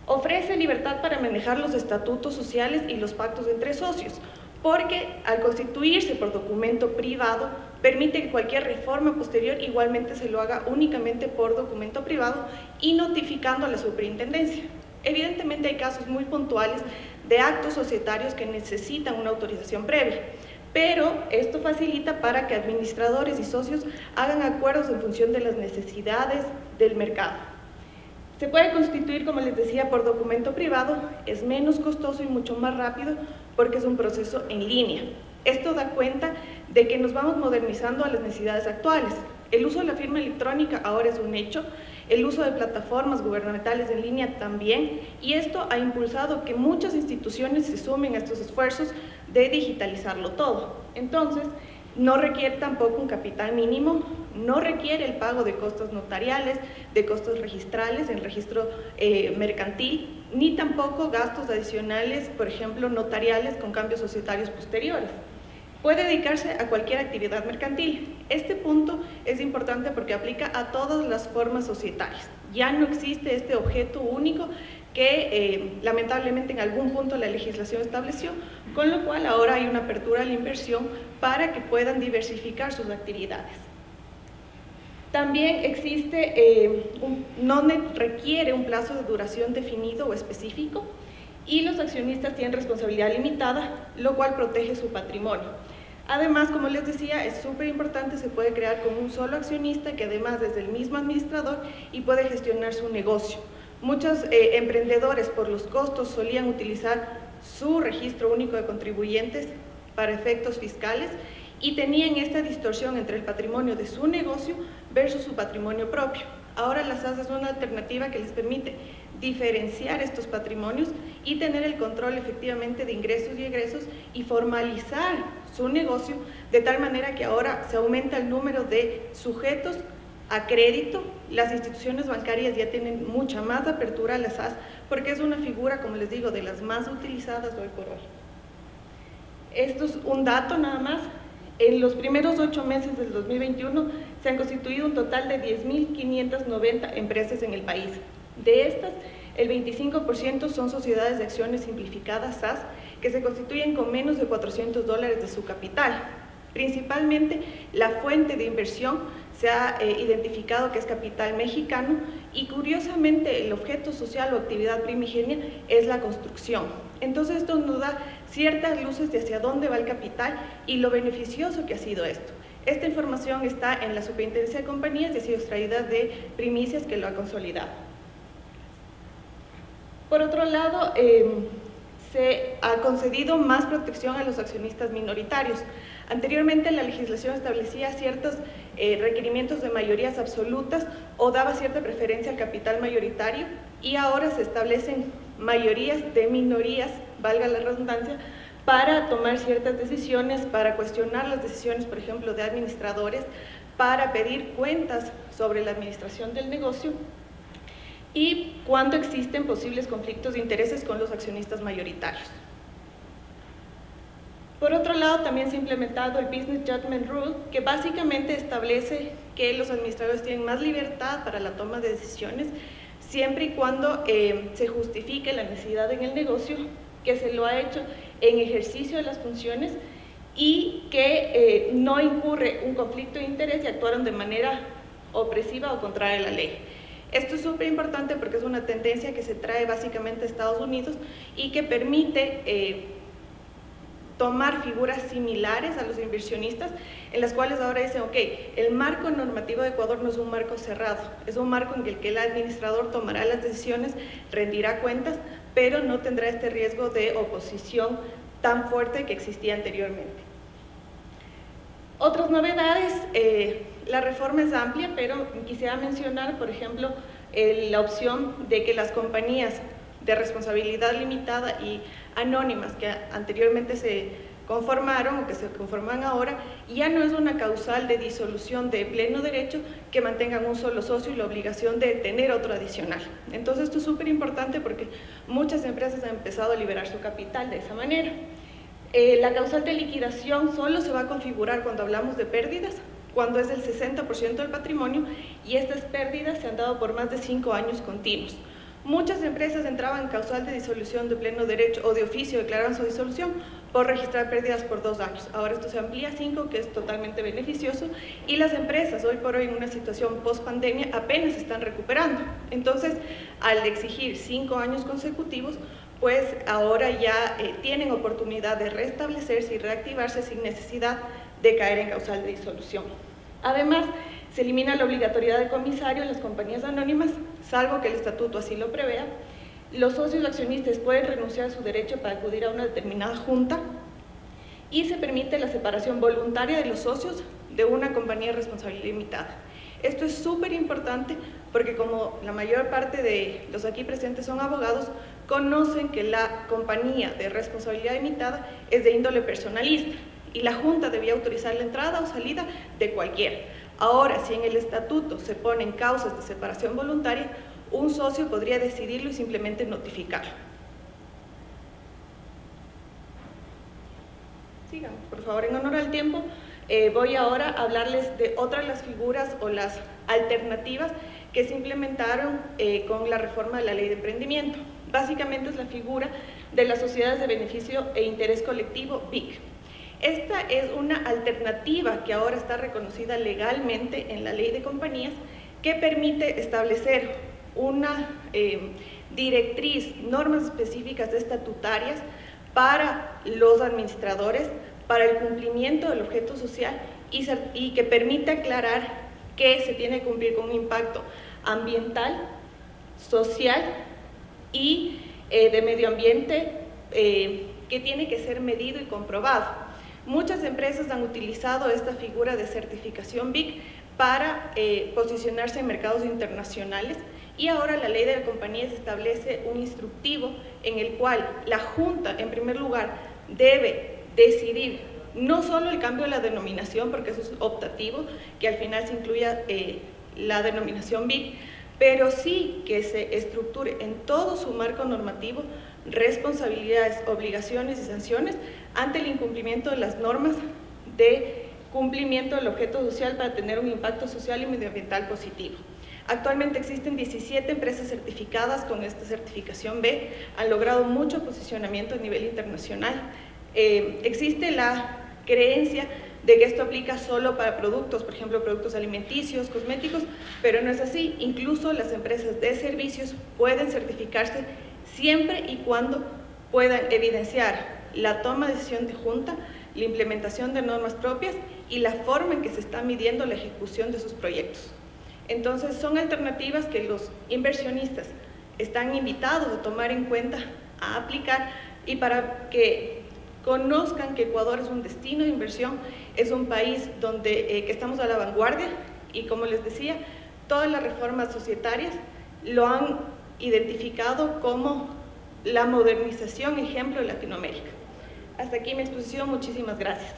Ofrece libertad para manejar los estatutos sociales y los pactos entre socios, porque al constituirse por documento privado, permite que cualquier reforma posterior igualmente se lo haga únicamente por documento privado y notificando a la superintendencia. Evidentemente hay casos muy puntuales de actos societarios que necesitan una autorización previa, pero esto facilita para que administradores y socios hagan acuerdos en función de las necesidades del mercado. Se puede constituir, como les decía, por documento privado, es menos costoso y mucho más rápido porque es un proceso en línea. Esto da cuenta de que nos vamos modernizando a las necesidades actuales. El uso de la firma electrónica ahora es un hecho, el uso de plataformas gubernamentales en línea también, y esto ha impulsado que muchas instituciones se sumen a estos esfuerzos de digitalizarlo todo. Entonces, no requiere tampoco un capital mínimo, no requiere el pago de costos notariales, de costos registrales en registro mercantil, ni tampoco gastos adicionales, por ejemplo, notariales con cambios societarios posteriores. Puede dedicarse a cualquier actividad mercantil. Este punto es importante porque aplica a todas las formas societarias. Ya no existe este objeto único que lamentablemente en algún punto la legislación estableció, con lo cual ahora hay una apertura a la inversión para que puedan diversificar sus actividades. También existe, no requiere un plazo de duración definido o específico, y los accionistas tienen responsabilidad limitada, lo cual protege su patrimonio. Además, como les decía, es súper importante, se puede crear con un solo accionista que además es el mismo administrador y puede gestionar su negocio. Muchos emprendedores por los costos solían utilizar su registro único de contribuyentes para efectos fiscales y tenían esta distorsión entre el patrimonio de su negocio versus su patrimonio propio. Ahora la SAS es una alternativa que les permite diferenciar estos patrimonios y tener el control efectivamente de ingresos y egresos y formalizar su negocio de tal manera que ahora se aumenta el número de sujetos a crédito. Las instituciones bancarias ya tienen mucha más apertura a la SAS porque es una figura, como les digo, de las más utilizadas hoy por hoy. Esto es un dato nada más. En los primeros 8 meses del 2021 se han constituido un total de 10.590 empresas en el país. De estas, el 25% son sociedades de acciones simplificadas SAS que se constituyen con menos de $400 de su capital. Principalmente, la fuente de inversión se ha identificado que es capital mexicano y curiosamente el objeto social o actividad primigenia es la construcción. Entonces esto nos da ciertas luces de hacia dónde va el capital y lo beneficioso que ha sido esto. Esta información está en la Superintendencia de Compañías y ha sido extraída de Primicias que lo ha consolidado. Por otro lado, se ha concedido más protección a los accionistas minoritarios. Anteriormente la legislación establecía ciertos requerimientos de mayorías absolutas o daba cierta preferencia al capital mayoritario y ahora se establecen mayorías de minorías, valga la redundancia, para tomar ciertas decisiones, para cuestionar las decisiones, por ejemplo, de administradores, para pedir cuentas sobre la administración del negocio y cuando existen posibles conflictos de intereses con los accionistas mayoritarios. Por otro lado, también se ha implementado el Business Judgment Rule, que básicamente establece que los administradores tienen más libertad para la toma de decisiones, siempre y cuando se justifique la necesidad en el negocio, que se lo ha hecho en ejercicio de las funciones y que no incurre un conflicto de interés y actuaron de manera opresiva o contraria a la ley. Esto es súper importante porque es una tendencia que se trae básicamente a Estados Unidos y que permite tomar figuras similares a los inversionistas, en las cuales ahora dicen, ok, el marco normativo de Ecuador no es un marco cerrado, es un marco en el que el administrador tomará las decisiones, rendirá cuentas, pero no tendrá este riesgo de oposición tan fuerte que existía anteriormente. Otras novedades, la reforma es amplia, pero quisiera mencionar, por ejemplo, la opción de que las compañías de responsabilidad limitada y anónimas que anteriormente se conformaron o que se conforman ahora, ya no es una causal de disolución de pleno derecho que mantengan un solo socio y la obligación de tener otro adicional. Entonces esto es súper importante porque muchas empresas han empezado a liberar su capital de esa manera. La causal de liquidación solo se va a configurar cuando hablamos de pérdidas, cuando es el 60% del patrimonio, y estas pérdidas se han dado por más de 5 años continuos. Muchas empresas entraban en causal de disolución de pleno derecho o de oficio declaraban su disolución por registrar pérdidas por 2 años. Ahora esto se amplía a 5, que es totalmente beneficioso, y las empresas hoy por hoy en una situación post-pandemia apenas se están recuperando. Entonces, al exigir 5 años consecutivos, pues ahora ya tienen oportunidad de restablecerse y reactivarse sin necesidad de caer en causal de disolución. Además, se elimina la obligatoriedad de comisario en las compañías anónimas, salvo que el estatuto así lo prevea. Los socios accionistas pueden renunciar a su derecho para acudir a una determinada junta y se permite la separación voluntaria de los socios de una compañía de responsabilidad limitada. Esto es súper importante porque como la mayor parte de los aquí presentes son abogados, conocen que la compañía de responsabilidad limitada es de índole personalista y la junta debía autorizar la entrada o salida de cualquiera. Ahora, si en el estatuto se ponen causas de separación voluntaria, un socio podría decidirlo y simplemente notificarlo. Sigamos, por favor, en honor al tiempo, voy ahora a hablarles de otras de las figuras o las alternativas que se implementaron con la reforma de la Ley de Emprendimiento. Básicamente es la figura de las sociedades de beneficio e interés colectivo, BIC. Esta es una alternativa que ahora está reconocida legalmente en la Ley de Compañías que permite establecer una directriz, normas específicas estatutarias para los administradores, para el cumplimiento del objeto social y que permite aclarar que se tiene que cumplir con un impacto ambiental, social y de medio ambiente que tiene que ser medido y comprobado. Muchas empresas han utilizado esta figura de certificación BIC para posicionarse en mercados internacionales y ahora la Ley de Compañías establece un instructivo en el cual la Junta, en primer lugar, debe decidir no solo el cambio de la denominación, porque eso es optativo, que al final se incluya la denominación BIC, pero sí que se estructure en todo su marco normativo responsabilidades, obligaciones y sanciones ante el incumplimiento de las normas de cumplimiento del objeto social para tener un impacto social y medioambiental positivo. Actualmente existen 17 empresas certificadas con esta certificación B, han logrado mucho posicionamiento a nivel internacional. Existe la creencia de que esto aplica solo para productos, por ejemplo, productos alimenticios, cosméticos, pero no es así. Incluso las empresas de servicios pueden certificarse siempre y cuando puedan evidenciar la toma de decisión de junta, la implementación de normas propias y la forma en que se está midiendo la ejecución de sus proyectos. Entonces, son alternativas que los inversionistas están invitados a tomar en cuenta, a aplicar, y para que conozcan que Ecuador es un destino de inversión, es un país donde que estamos a la vanguardia y, como les decía, todas las reformas societarias lo han identificado como la modernización ejemplo de Latinoamérica. Hasta aquí mi exposición, muchísimas gracias.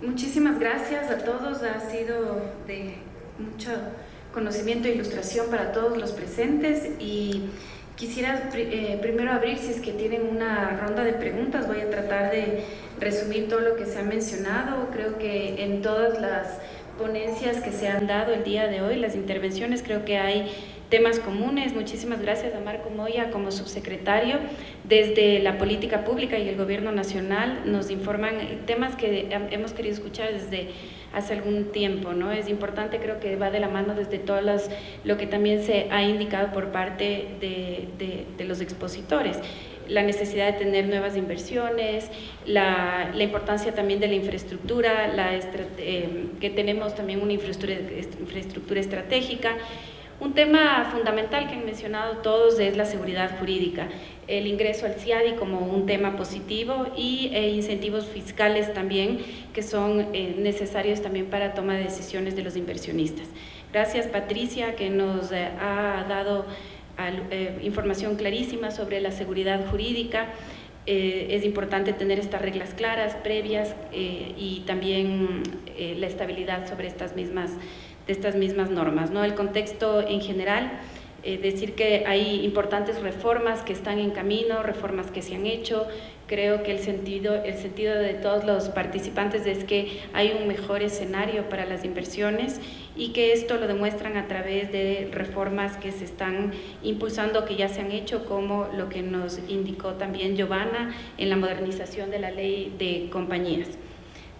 Muchísimas gracias a todos, ha sido de mucho conocimiento e ilustración para todos los presentes y quisiera primero abrir si es que tienen una ronda de preguntas. Voy a tratar de resumir todo lo que se ha mencionado. Creo que en todas las ponencias que se han dado el día de hoy, las intervenciones, creo que hay temas comunes. Muchísimas gracias a Marco Moya como subsecretario. Desde la política pública y el gobierno nacional nos informan temas que hemos querido escuchar desde hace algún tiempo, ¿no? Es importante, creo que va de la mano desde todas lo que también se ha indicado por parte de los expositores. La necesidad de tener nuevas inversiones, la importancia también de la infraestructura, que tenemos también una infraestructura estratégica, Un tema fundamental que han mencionado todos es la seguridad jurídica, el ingreso al CIADI como un tema positivo y incentivos fiscales también que son necesarios también para toma de decisiones de los inversionistas. Gracias Patricia que nos ha dado información clarísima sobre la seguridad jurídica. Es importante tener estas reglas claras, previas y también la estabilidad sobre estas mismas normas, ¿no? El contexto en general, decir que hay importantes reformas que están en camino, reformas que se han hecho. Creo que el sentido de todos los participantes es que hay un mejor escenario para las inversiones y que esto lo demuestran a través de reformas que se están impulsando, que ya se han hecho, como lo que nos indicó también Giovanna en la modernización de la ley de compañías.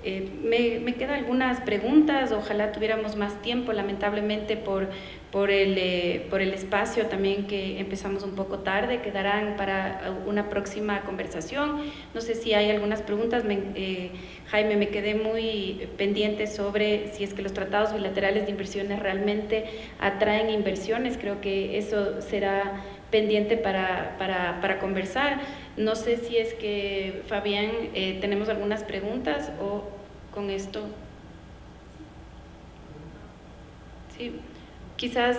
Me quedan algunas preguntas, ojalá tuviéramos más tiempo, lamentablemente por el espacio también que empezamos un poco tarde, quedarán para una próxima conversación. No sé si hay algunas preguntas. Jaime, me quedé muy pendiente sobre si es que los tratados bilaterales de inversiones realmente atraen inversiones. Creo que eso será pendiente para conversar. No sé si es que, Fabián, tenemos algunas preguntas o con esto. Sí, quizás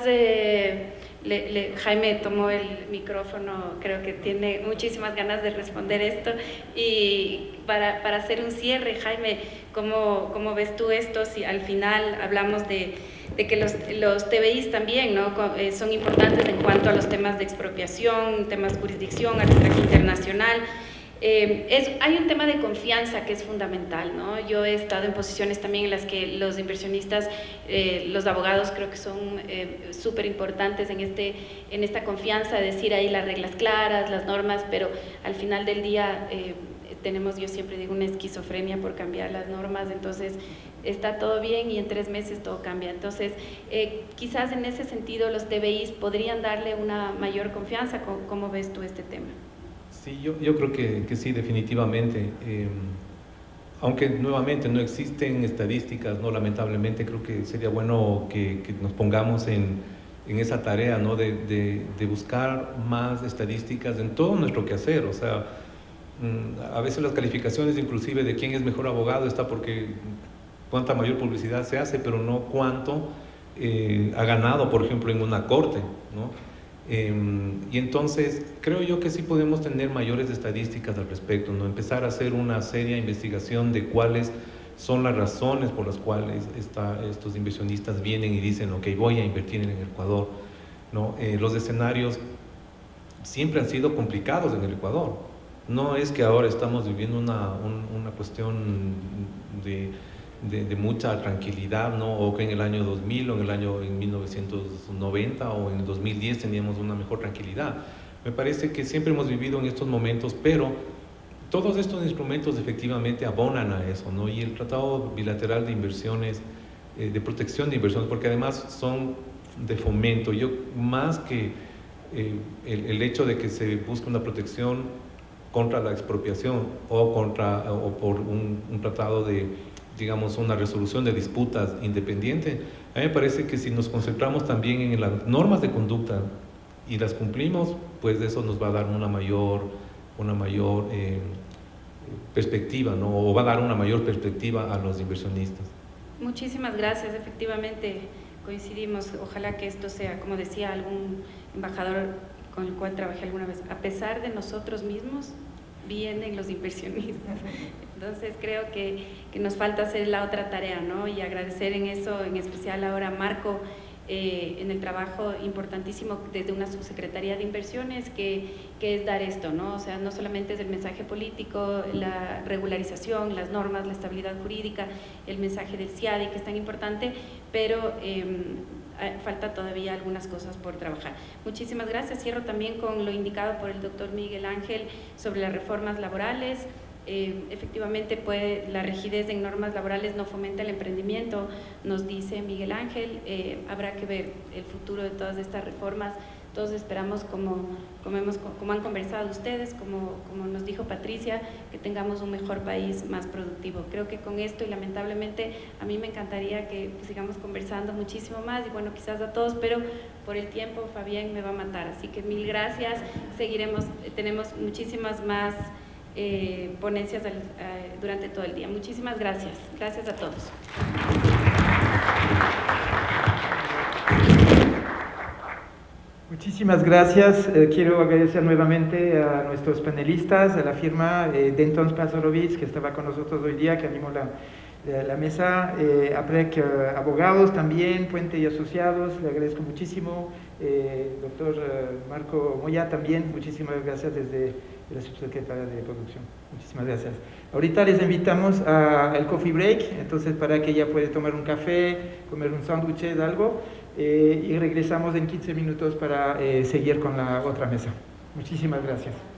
Jaime tomó el micrófono, creo que tiene muchísimas ganas de responder esto. Y para hacer un cierre, Jaime, ¿cómo ves tú esto? Si al final hablamos de que los TBIs también, ¿no? Son importantes en cuanto a los temas de expropiación, temas de jurisdicción, arbitraje internacional. Hay un tema de confianza que es fundamental, ¿no? Yo he estado en posiciones también en las que los inversionistas, los abogados creo que son súper importantes en esta confianza, de decir ahí las reglas claras, las normas, pero al final del día tenemos, yo siempre digo, una esquizofrenia por cambiar las normas. Entonces está todo bien y en 3 meses todo cambia. Entonces quizás en ese sentido los TBIs podrían darle una mayor confianza. ¿Cómo ves tú este tema? Sí, yo creo que sí, definitivamente. Aunque nuevamente no existen estadísticas, no, lamentablemente creo que sería bueno que nos pongamos en esa tarea, ¿no? de buscar más estadísticas en todo nuestro quehacer. O sea, a veces las calificaciones inclusive de quién es mejor abogado está porque cuánta mayor publicidad se hace, pero no cuánto ha ganado, por ejemplo, en una corte, ¿no? Y entonces creo yo que sí podemos tener mayores estadísticas al respecto, ¿no? Empezar a hacer una seria investigación de cuáles son las razones por las cuales estos inversionistas vienen y dicen, ok, voy a invertir en el Ecuador, ¿no? Los escenarios siempre han sido complicados en el Ecuador. No es que ahora estamos viviendo una cuestión de mucha tranquilidad, ¿no? O que en el año 2000 o en 1990 o en el 2010 teníamos una mejor tranquilidad. Me parece que siempre hemos vivido en estos momentos, pero todos estos instrumentos efectivamente abonan a eso, ¿no? Y el Tratado Bilateral de Inversiones, de protección de inversiones, porque además son de fomento. Yo, más que el hecho de que se busque una protección contra la expropiación o por un tratado de, digamos, una resolución de disputas independiente, a mí me parece que si nos concentramos también en las normas de conducta y las cumplimos, pues eso nos va a dar una mayor perspectiva, ¿no? O va a dar una mayor perspectiva a los inversionistas. Muchísimas gracias, efectivamente coincidimos. Ojalá que esto sea, como decía algún embajador con el cual trabajé alguna vez, a pesar de nosotros mismos vienen los inversionistas. Entonces creo que nos falta hacer la otra tarea, ¿no? Y agradecer en eso, en especial ahora a Marco, en el trabajo importantísimo desde una subsecretaría de inversiones que es dar esto, ¿no? O sea, no solamente es el mensaje político, la regularización, las normas, la estabilidad jurídica, el mensaje del CIADI, que es tan importante, pero falta todavía algunas cosas por trabajar. Muchísimas gracias. Cierro también con lo indicado por el doctor Miguel Ángel sobre las reformas laborales. Efectivamente, la rigidez en normas laborales no fomenta el emprendimiento, nos dice Miguel Ángel. Habrá que ver el futuro de todas estas reformas Todos esperamos, como han conversado ustedes, como nos dijo Patricia, que tengamos un mejor país más productivo. Creo que con esto, y lamentablemente a mí me encantaría que sigamos conversando muchísimo más, y bueno, quizás a todos, pero por el tiempo Fabián me va a matar. Así que mil gracias, seguiremos, tenemos muchísimas más ponencias durante todo el día. Muchísimas gracias. Gracias a todos. Muchísimas gracias. Quiero agradecer nuevamente a nuestros panelistas, a la firma Denton Spasorovitz, que estaba con nosotros hoy día, que animó la mesa, a PREC Abogados también, Puente y Asociados, le agradezco muchísimo. Doctor Marco Moya también, muchísimas gracias desde la subsecretaria de Producción. Muchísimas gracias. Ahorita les invitamos al coffee break, entonces para que ella pueda tomar un café, comer un sándwich, algo, y regresamos en 15 minutos para seguir con la otra mesa. Muchísimas gracias.